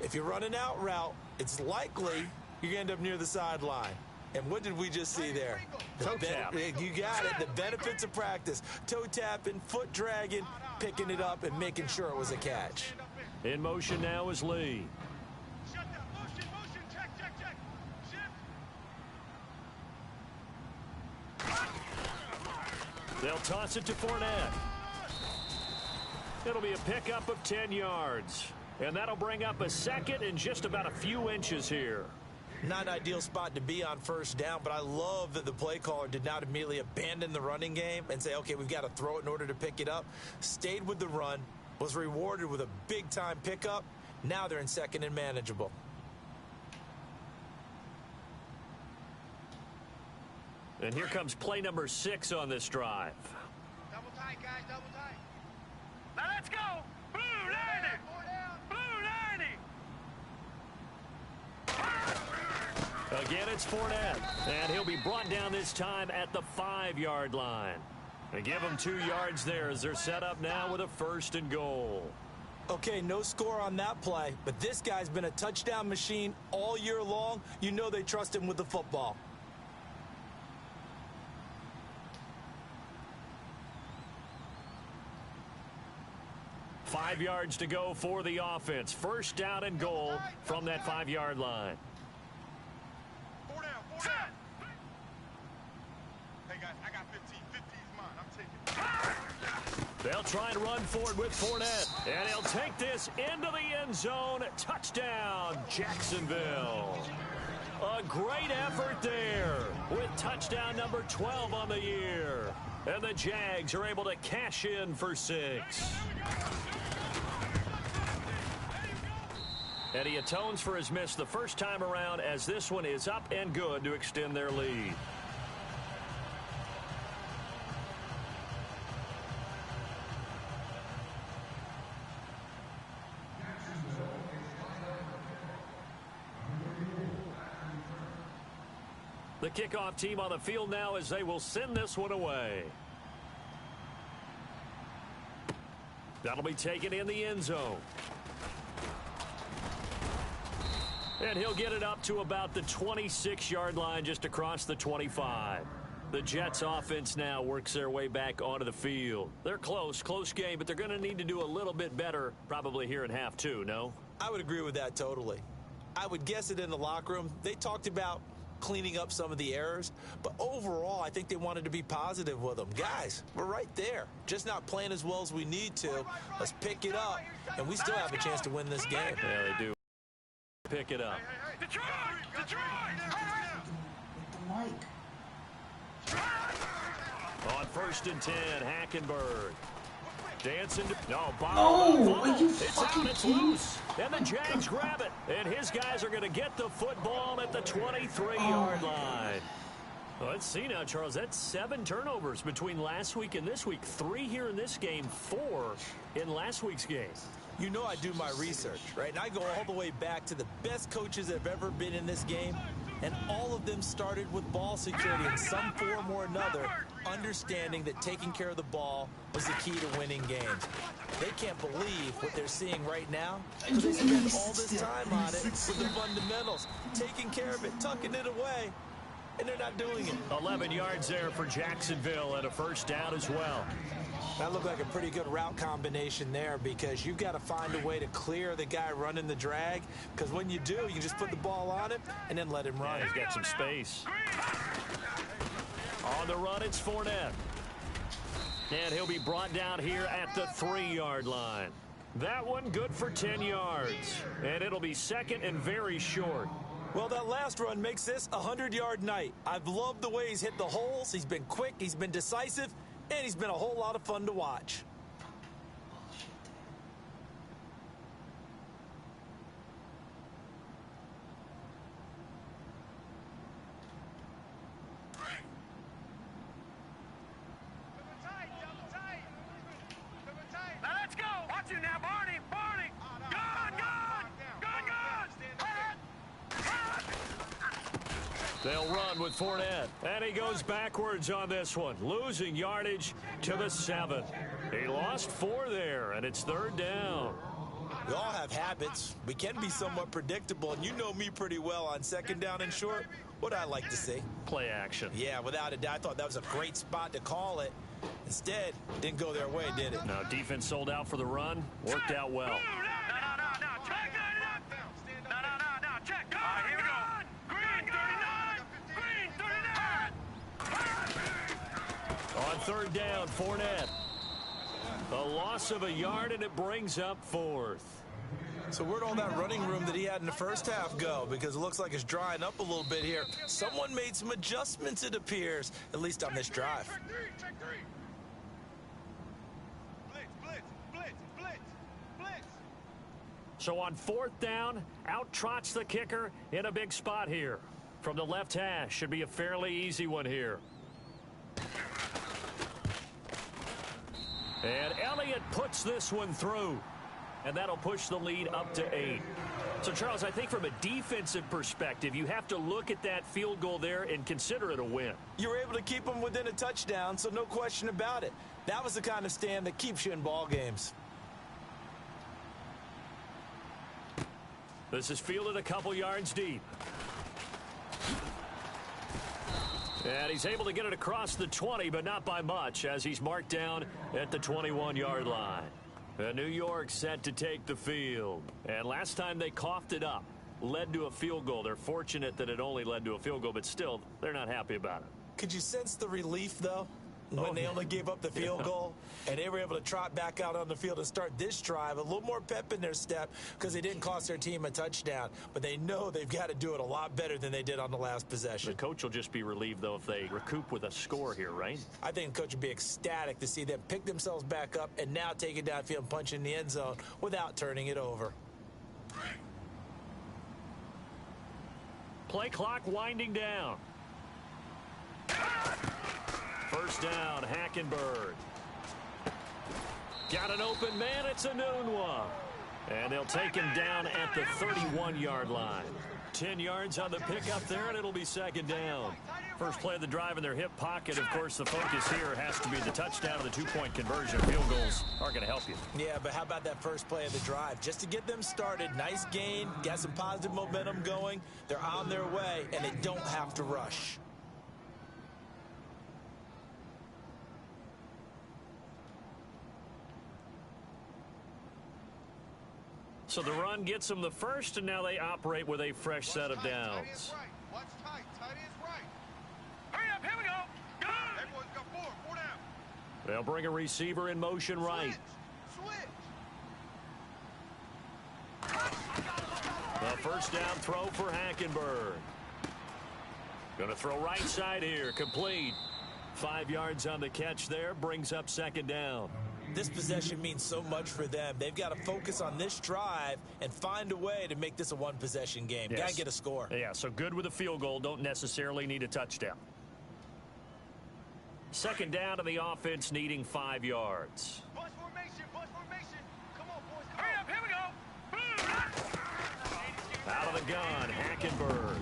If you run an out route, it's likely you're going to end up near the sideline. And what did we just see there? Toe tap. You got it. The benefits of practice. Toe tapping, foot dragging, picking it up, and making sure it was a catch. In motion now is Lee. Shut down. Motion. Check. Shift. They'll toss it to Fournette. It'll be a pickup of 10 yards. And that'll bring up a second and just about a few inches here. Not an ideal spot to be on first down, but I love that the play caller did not immediately abandon the running game and say, okay, we've got to throw it in order to pick it up. Stayed with the run, was rewarded with a big-time pickup. Now they're in second and manageable. And here comes play number 6 on this drive. Double tight, guys. Double tight. Now let's go. Blue 90. Blue 90. Again, it's Fournette. And he'll be brought down this time at the 5-yard line. And give them 2 yards there as they're set up now with a 1st and goal. Okay, no score on that play, but this guy's been a touchdown machine all year long. You know they trust him with the football. Five yards to go for the offense. 1st down and goal from that 5-yard line. 4 down. Hey, guys, I got 15. 15's mine. I'm taking it. They'll try and run for it with Fournette. And he'll take this into the end zone. Touchdown, Jacksonville. A great effort there with touchdown number 12 on the year. And the Jags are able to cash in for 6. And he atones for his miss the first time around as this one is up and good to extend their lead. The kickoff team on the field now as they will send this one away. That'll be taken in the end zone. And he'll get it up to about the 26-yard line just across the 25. The Jets offense now works their way back onto the field. They're close game, but they're going to need to do a little bit better probably here in half 2, no? I would agree with that totally. I would guess it in the locker room. They talked about cleaning up some of the errors, but overall I think they wanted to be positive with them. Guys, we're right there, just not playing as well as we need to. Let's pick it up, and we still have a chance to win this game. Yeah, they do. Pick it up. Detroit! On 1st and 10, Hackenberg. Dancing to... No, are you it's fucking out, it's kidding? loose. And the Jags grab it. And his guys are going to get the football at the 23-yard line. Well, let's see now, Charles. That's 7 turnovers between last week and this week. 3 here in this game, 4 in last week's game. You know I do my research, right? And I go all the way back to the best coaches that have ever been in this game, and all of them started with ball security in some form or another, understanding that taking care of the ball was the key to winning games. They can't believe what they're seeing right now because they spent all this time on it with the fundamentals, taking care of it, tucking it away, and they're not doing it. 11 yards there for Jacksonville and a 1st down as well. That looked like a pretty good route combination there because you've got to find a way to clear the guy running the drag, because when you do, you can just put the ball on him and then let him run. Yeah, he's got some space. On the run, it's Fournette. And he'll be brought down here at the 3-yard line. That one good for 10 yards. And it'll be 2nd and very short. Well, that last run makes this a 100-yard night. I've loved the way he's hit the holes. He's been quick. He's been decisive. And he's been a whole lot of fun to watch. Now let's go. Watch you now, Barney. They'll run with Fournette. And he goes backwards on this one, losing yardage to the 7. He lost 4 there, and it's 3rd down. We all have habits. We can be somewhat predictable, and you know me pretty well on 2nd down and short. What I like to see. Play action. Yeah, without a doubt. I thought that was a great spot to call it. Instead, didn't go their way, did it? No, defense sold out for the run. Worked out well. No, check. No, check. All right, here we go. Green 39. On third down, Fournette. A loss of a yard, and it brings up fourth. So where'd all that running room that he had in the first half go? Because it looks like it's drying up a little bit here. Someone made some adjustments, it appears, at least on this drive. Check three. Blitz. So on fourth down, out trots the kicker in a big spot here. From the left hash, should be a fairly easy one here. And Elliott puts this one through. And that'll push the lead up to 8. So, Charles, I think from a defensive perspective, you have to look at that field goal there and consider it a win. You were able to keep them within a touchdown, so no question about it. That was the kind of stand that keeps you in ball games. This is fielded a couple yards deep. And he's able to get it across the 20, but not by much, as he's marked down at the 21-yard line. New York set to take the field. And last time they coughed it up, led to a field goal. They're fortunate that it only led to a field goal, but still, they're not happy about it. Could you sense the relief, though, when they only gave up the field goal? And they were able to trot back out on the field and start this drive. A little more pep in their step because they didn't cost their team a touchdown. But they know they've got to do it a lot better than they did on the last possession. The coach will just be relieved, though, if they recoup with a score here, right? I think the coach would be ecstatic to see them pick themselves back up and now take it downfield and punch in the end zone without turning it over. Play clock winding down. First down, Hackenberg. Got an open man, it's a noon one. And they'll take him down at the 31-yard line. 10 yards on the pickup there, and it'll be second down. First play of the drive in their hip pocket. Of course, the focus here has to be the touchdown and the two-point conversion. Field goals aren't going to help you. Yeah, but how about that first play of the drive? Just to get them started, nice gain, got some positive momentum going. They're on their way, and they don't have to rush. So the run gets them the first, and now they operate with a fresh set of downs. Watch tight. Tight is right. Hurry up, here we go. Good. Everyone's got four down. They'll bring a receiver in motion right. Switch. The first down throw for Hackenberg. Going to throw right side here, complete. 5 yards on the catch there, brings up second down. This possession means so much for them. They've got to focus on this drive and find a way to make this a one-possession game. Yes. Got to get a score. Yeah, so good with a field goal. Don't necessarily need a touchdown. Second down to the offense, needing 5 yards. Bus formation. Come on, boys. Hurry up, here we go. Out of the gun, Hackenberg.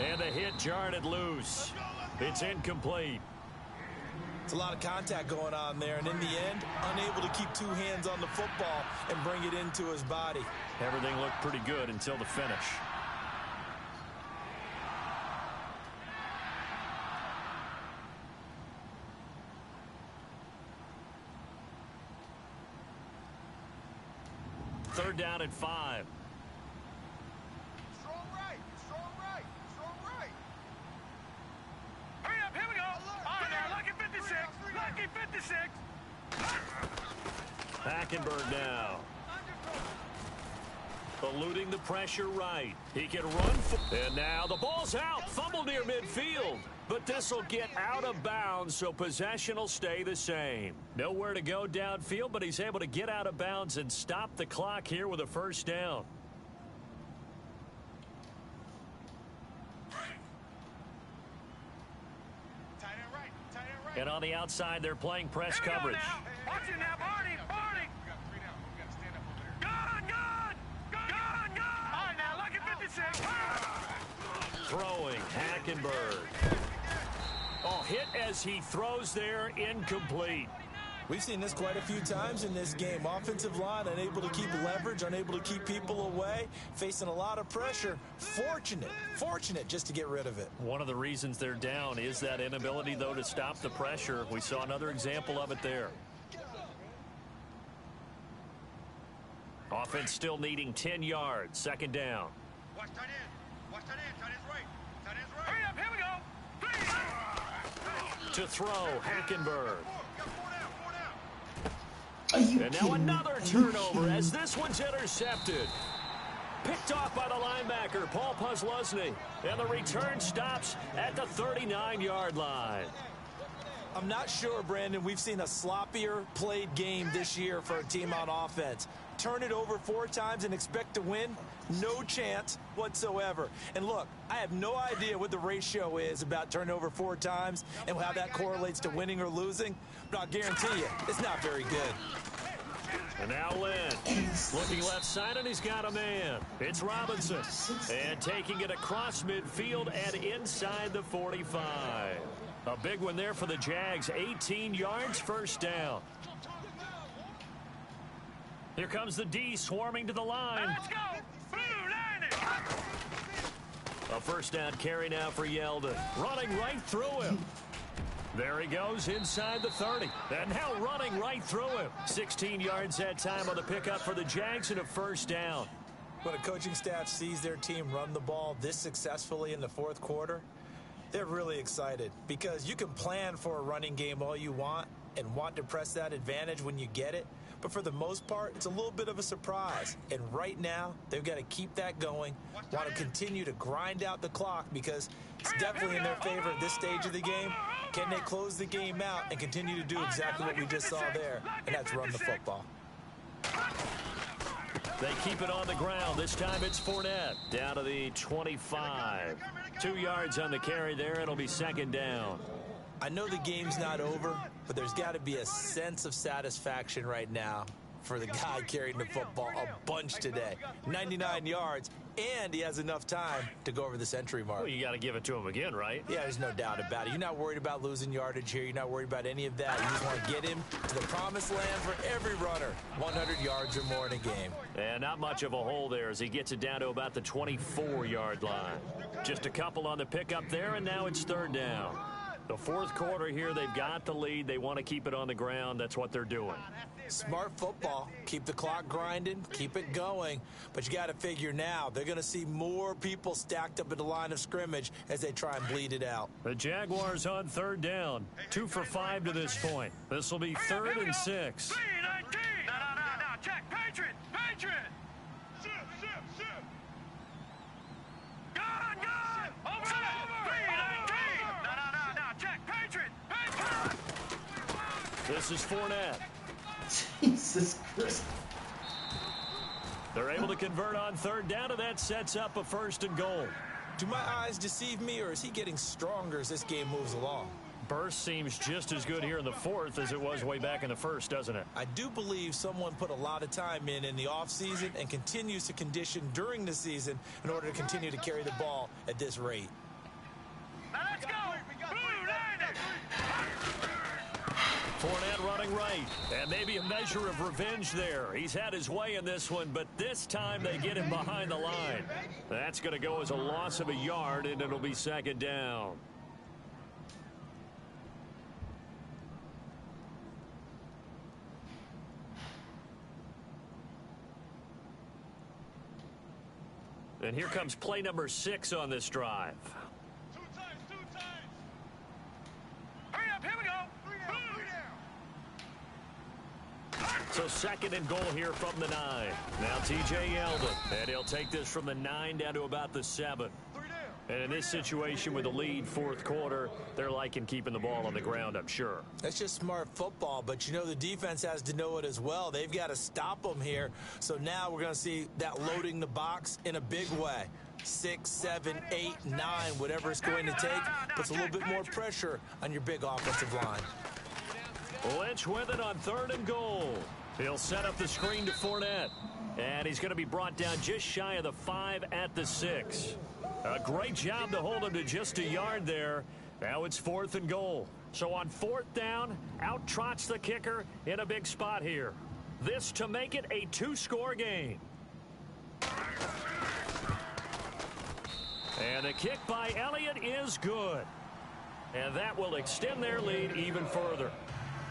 And the hit jarred it loose. It's incomplete. It's a lot of contact going on there, and in the end, unable to keep two hands on the football and bring it into his body. Everything looked pretty good until the finish. Third down and 5. Strong right. Hurry up, here we go. All right, now, lucky 56. Lucky 56. Hackenberg now. Eluding the pressure right. He can run. And now the ball's out. Fumble near midfield. But this will get out of bounds, so possession will stay the same. Nowhere to go downfield, but he's able to get out of bounds and stop the clock here with a first down. Tight end right. And on the outside, they're playing press coverage. Watch it now, Barney. We got 3 down. We got to stand up over there. Good. All right, now, lucky 56. Throwing, Hackenberg. Oh, hit as he throws there, incomplete. We've seen this quite a few times in this game. Offensive line unable to keep leverage, unable to keep people away, facing a lot of pressure. Fortunate just to get rid of it. One of the reasons they're down is that inability, though, to stop the pressure. We saw another example of it there. Offense still needing 10 yards. Second down. Watch tight end. Watch tight end. Tight end's right. Tight end's right. Hurry up. Here we go. To throw, Hackenberg. Are you And now kidding me? another turnover as this one's intercepted. Picked off by the linebacker, Paul Pusluzny. And the return stops at the 39-yard line. I'm not sure, Brandon, we've seen a sloppier played game this year for a team on offense. Turn it over 4 times and expect to win? No chance whatsoever. And look, I have no idea what the ratio is about turnover 4 times and how that correlates to winning or losing, but I'll guarantee you, it's not very good. And now Lynn, looking left side, and he's got a man. It's Robinson. And taking it across midfield and inside the 45. A big one there for the Jags. 18 yards, first down. Here comes the D swarming to the line. Let's go. Blue 90. A first down carry now for Yeldon. Running right through him. There he goes inside the 30. And now running right through him. 16 yards that time on the pickup for the Jags and a first down. When a coaching staff sees their team run the ball this successfully in the fourth quarter, they're really excited because you can plan for a running game all you want and want to press that advantage when you get it. But for the most part, it's a little bit of a surprise. And right now, they've got to keep that going, want to continue to grind out the clock because it's definitely in their favor at this stage of the game. Can they close the game out and continue to do exactly what we just saw there, and that's run the football? They keep it on the ground. This time it's Fournette down to the 25. 2 yards on the carry there. It'll be second down. I know the game's not over, but there's got to be a sense of satisfaction right now for the guy carrying the football a bunch today. 99 yards, and he has enough time to go over the century mark. Well, you got to give it to him again, right? Yeah, there's no doubt about it. You're not worried about losing yardage here. You're not worried about any of that. You just want to get him to the promised land for every runner. 100 yards or more in a game. And not much of a hole there as he gets it down to about the 24-yard line. Just a couple on the pickup there, and now it's third down. The fourth quarter here, they've got the lead. They want to keep it on the ground. That's what they're doing. Smart football. Keep the clock grinding. Keep it going. But you got to figure now, they're going to see more people stacked up at the line of scrimmage as they try and bleed it out. The Jaguars on third down. 2 for 5 to this point. This will be 3rd and 6. 3-19. No. Check. Patriot. Gun. Over. 3-19. No. Check. Patriot. This is Fournette. Jesus Christ. They're able to convert on third down, and that sets up a 1st and goal. Do my eyes deceive me, or is he getting stronger as this game moves along? Burst seems just as good here in the fourth as it was way back in the first, doesn't it? I do believe someone put a lot of time in the offseason and continues to condition during the season in order to continue to carry the ball at this rate. Now let's go. Blue 90. Fournette running right, and maybe a measure of revenge there. He's had his way in this one, but this time they get him behind the line. That's going to go as a loss of a yard, and it'll be second down. And here comes play number 6 on this drive. Two times. Hurry up. Here we go. So 2nd and goal here from the 9. Now TJ Yeldon, and he'll take this from the 9 down to about the 7. And in this situation with the lead, fourth quarter, they're liking keeping the ball on the ground, I'm sure. That's just smart football, but you know the defense has to know it as well. They've got to stop them here. So now we're going to see that loading the box in a big way. 6, 7, 8, 9, whatever it's going to take, puts a little bit more pressure on your big offensive line. Lynch with it on 3rd and goal. He'll set up the screen to Fournette. And he's going to be brought down just shy of the 5 at the 6. A great job to hold him to just a yard there. Now it's 4th and goal. So on 4th down, out trots the kicker in a big spot here. This to make it a 2-score game. And the kick by Elliott is good. And that will extend their lead even further.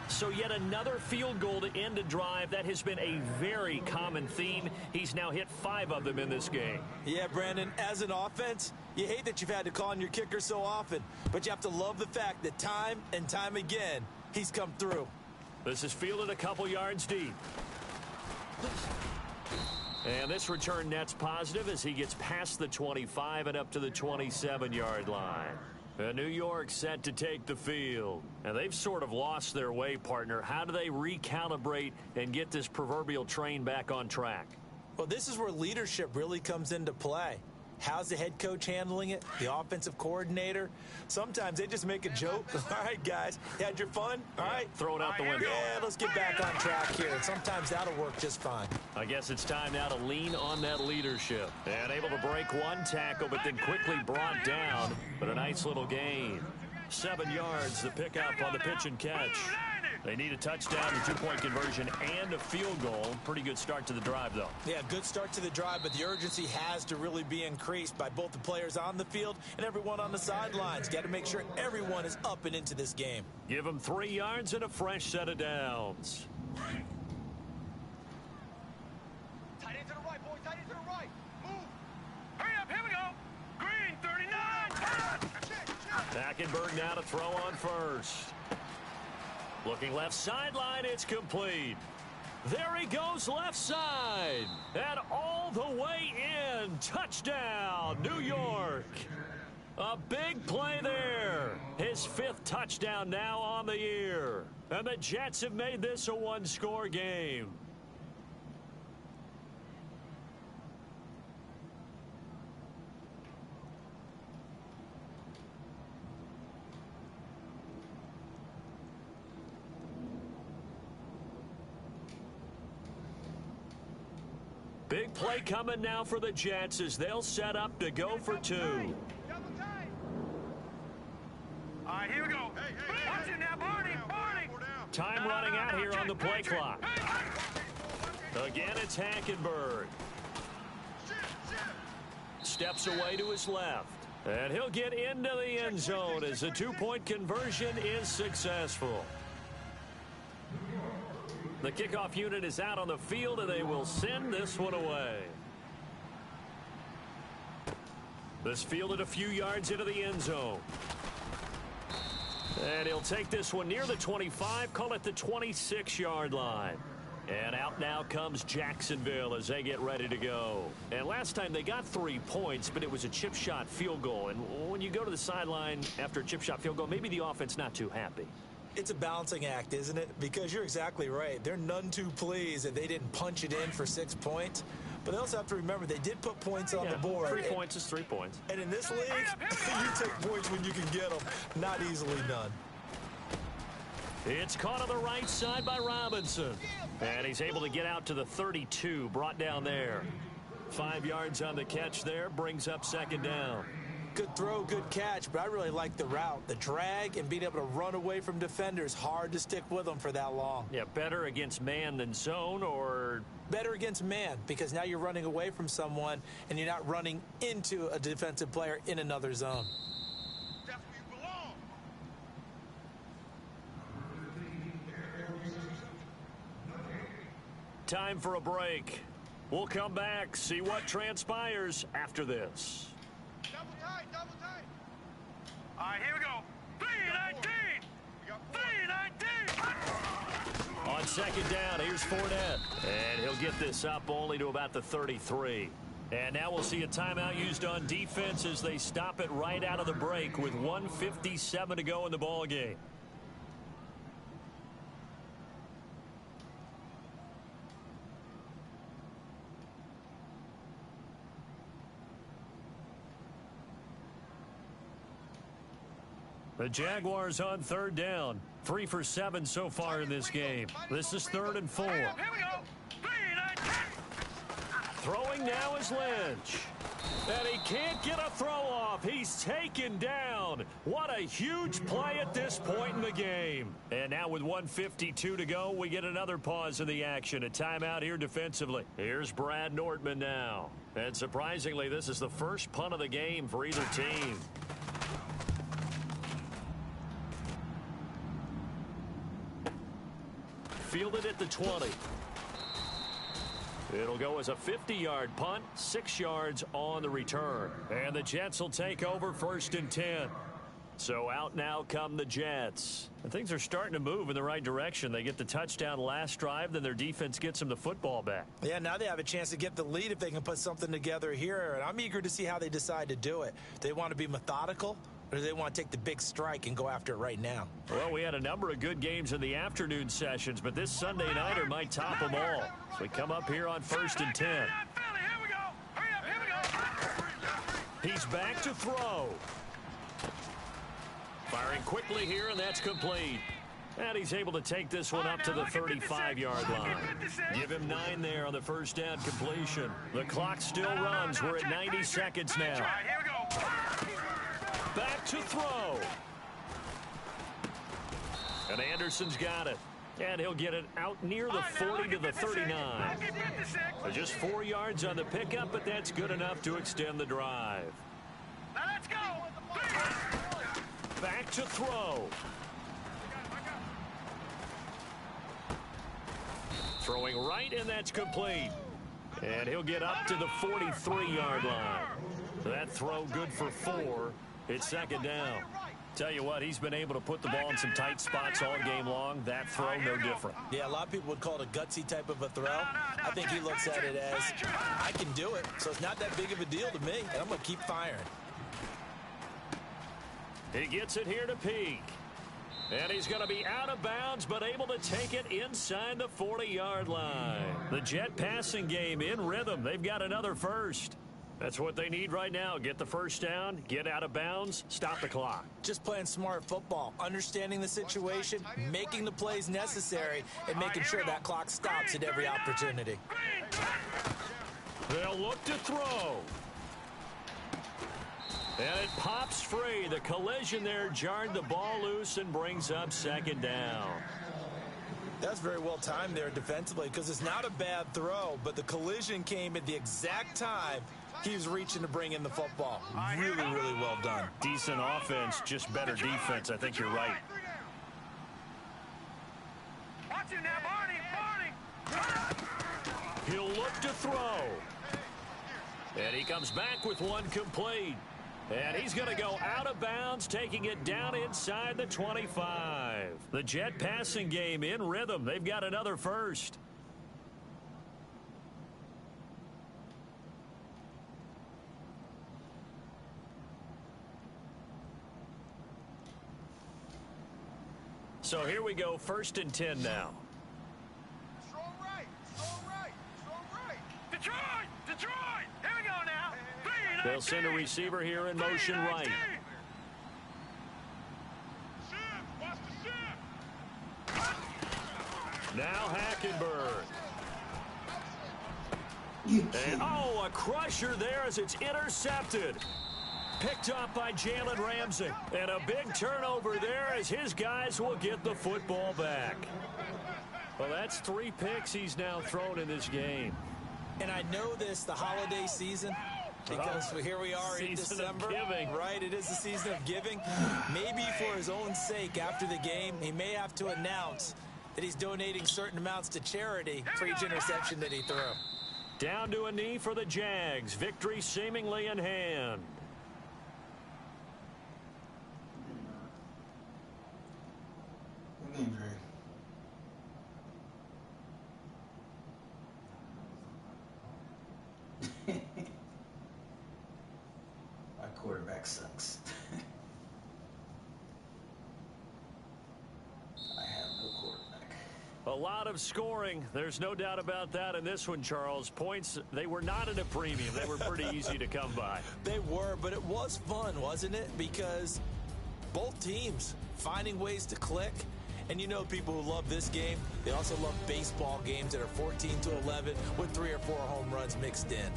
So yet another field goal to end a drive. That has been a very common theme. He's now hit 5 of them in this game. Yeah, Brandon, as an offense, you hate that you've had to call on your kicker so often, but you have to love the fact that time and time again, he's come through. This is fielded a couple yards deep. And this return net's positive as he gets past the 25 and up to the 27-yard line. New York set to take the field. And they've sort of lost their way, partner. How do they recalibrate and get this proverbial train back on track? Well, this is where leadership really comes into play. How's the head coach handling it? The offensive coordinator? Sometimes they just make a joke. All right, guys, you had your fun? All right. Throw it out the window. Yeah, let's get back on track here. And sometimes that'll work just fine. I guess it's time now to lean on that leadership. And able to break one tackle, but then quickly brought down. But a nice little gain. 7 yards, the pickup on the pitch and catch. They need a touchdown, a 2-point conversion, and a field goal. Pretty good start to the drive, though. Yeah, good start to the drive, but the urgency has to really be increased by both the players on the field and everyone on the sidelines. Got to make sure everyone is up and into this game. Give them 3 yards and a fresh set of downs. Tight end to the right, boys. Tight end to the right. Move. Hurry up. Here we go. Green, 39. Hackenberg now to throw on first. Looking left sideline, it's complete. There he goes left side. And all the way in. Touchdown, New York. A big play there. His 5th touchdown now on the year. And the Jets have made this a 1-score game. Big play coming now for the Jets as they'll set up to go for 2. Double tight. All right, here we go. Watch it now, Barney. Time running out here on the play clock. Again, it's Hackenberg. Steps away to his left. And he'll get into the end zone as the 2-point conversion is successful. The kickoff unit is out on the field, and they will send this one away. This fielded a few yards into the end zone. And he'll take this one near the 25, call it the 26-yard line. And out now comes Jacksonville as they get ready to go. And last time they got 3 points, but it was a chip shot field goal. And when you go to the sideline after a chip shot field goal, maybe the offense not too happy. It's a balancing act, isn't it? Because you're exactly right. They're none too pleased that they didn't punch it in for 6 points. But they also have to remember they did put points on the board. 3 points is 3 points. And in this league, you take points when you can get them. Not easily done. It's caught on the right side by Robinson. And he's able to get out to the 32, brought down there. 5 yards on the catch there, brings up 2nd down. Good throw, good catch, but I really like the route. The drag and being able to run away from defenders, hard to stick with them for that long. Yeah, better against man than zone, or better against man, because now you're running away from someone and you're not running into a defensive player in another zone. That's where you belong. Time for a break. We'll come back, see what transpires after this. Double tight, double tight. All right, here we go. 3-19. 3-19. On 2nd down, here's Fournette. And he'll get this up only to about the 33. And now we'll see a timeout used on defense as they stop it right out of the break with 1:57 to go in the ball game. The Jaguars on 3rd down. 3 for 7 so far in this game. This is 3rd and 4. Here we go. 3-19. Throwing now is Lynch. And he can't get a throw off. He's taken down. What a huge play at this point in the game. And now with 1:52 to go, we get another pause in the action. A timeout here defensively. Here's Brad Nordman now. And surprisingly, this is the first punt of the game for either team. Fielded at the 20. It'll go as a 50-yard punt, 6 yards on the return. And the Jets will take over 1st and 10. So out now come the Jets. And things are starting to move in the right direction. They get the touchdown last drive, then their defense gets them the football back. Yeah, now they have a chance to get the lead if they can put something together here. And I'm eager to see how they decide to do it. Do they want to be methodical? Or do they want to take the big strike and go after it right now? Well, we had a number of good games in the afternoon sessions, but this Sunday nighter might top them all. So we come up here on 1st and 10. He's back to throw. Firing quickly here, and that's complete. And he's able to take this one up to the 35-yard line. Give him 9 there on the first down completion. The clock still runs. We're at 90 seconds now. Back to throw. And Anderson's got it. And he'll get it out near the 40 to the 39. So just 4 yards on the pickup, but that's good enough to extend the drive. Now let's go. Back to throw. Throwing right, and that's complete. And he'll get up to the 43-yard line. That throw good for 4. It's 2nd down. Tell you what, he's been able to put the ball in some tight spots all game long. That throw, no different. Yeah, a lot of people would call it a gutsy type of a throw. I think he looks at it as, I can do it, so it's not that big of a deal to me, and I'm going to keep firing. He gets it here to Peak. And he's going to be out of bounds, but able to take it inside the 40-yard line. The Jet passing game in rhythm. They've got another first. That's what they need right now. Get the first down, get out of bounds, stop the clock. Just playing smart football, understanding the situation, making the plays necessary, and making sure that clock stops at every opportunity. They'll look to throw. And it pops free. The collision there jarred the ball loose and brings up 2nd down. That's very well timed there defensively because it's not a bad throw, but the collision came at the exact time he was reaching to bring in the football. Really, really well done. Decent offense, just better defense. I think you're right. Watch him now, Barney. He'll look to throw. And he comes back with one complete. And he's going to go out of bounds, taking it down inside the 25. The Jet passing game in rhythm. They've got another first. So here we go, 1st and 10 now. Strong right, strong right, strong right. Detroit, Detroit. Here we go now. They'll send a receiver here in motion right. Now Hackenberg. And, oh, a crusher there as it's intercepted. Picked up by Jalen Ramsey. And a big turnover there as his guys will get the football back. Well, that's 3 picks he's now thrown in this game. And I know this, the holiday season, because here we are in December. Right, it is the season of giving. Maybe for his own sake after the game, he may have to announce that he's donating certain amounts to charity for each interception that he threw. Down to a knee for the Jags. Victory seemingly in hand. My quarterback sucks. I have no quarterback. A lot of scoring. There's no doubt about that in this one, Charles. Points, they were not at a premium. They were pretty easy to come by. They were, but it was fun, wasn't it? Because both teams finding ways to click And you know people who love this game, they also love baseball games that are 14-11 with 3 or 4 home runs mixed in.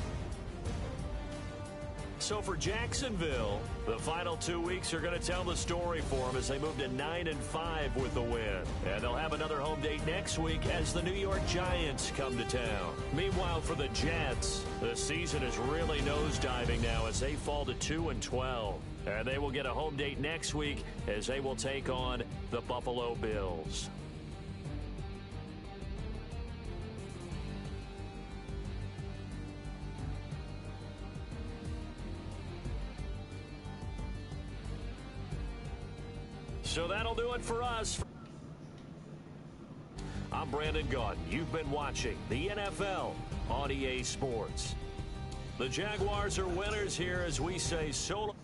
So for Jacksonville, the final 2 weeks are going to tell the story for them as they move to 9-5 with the win. And they'll have another home date next week as the New York Giants come to town. Meanwhile, for the Jets, the season is really nosediving now as they fall to 2-12. And they will get a home date next week as they will take on the Buffalo Bills. So that'll do it for us. I'm Brandon Gaudin. You've been watching the NFL on EA Sports. The Jaguars are winners here as we say so long.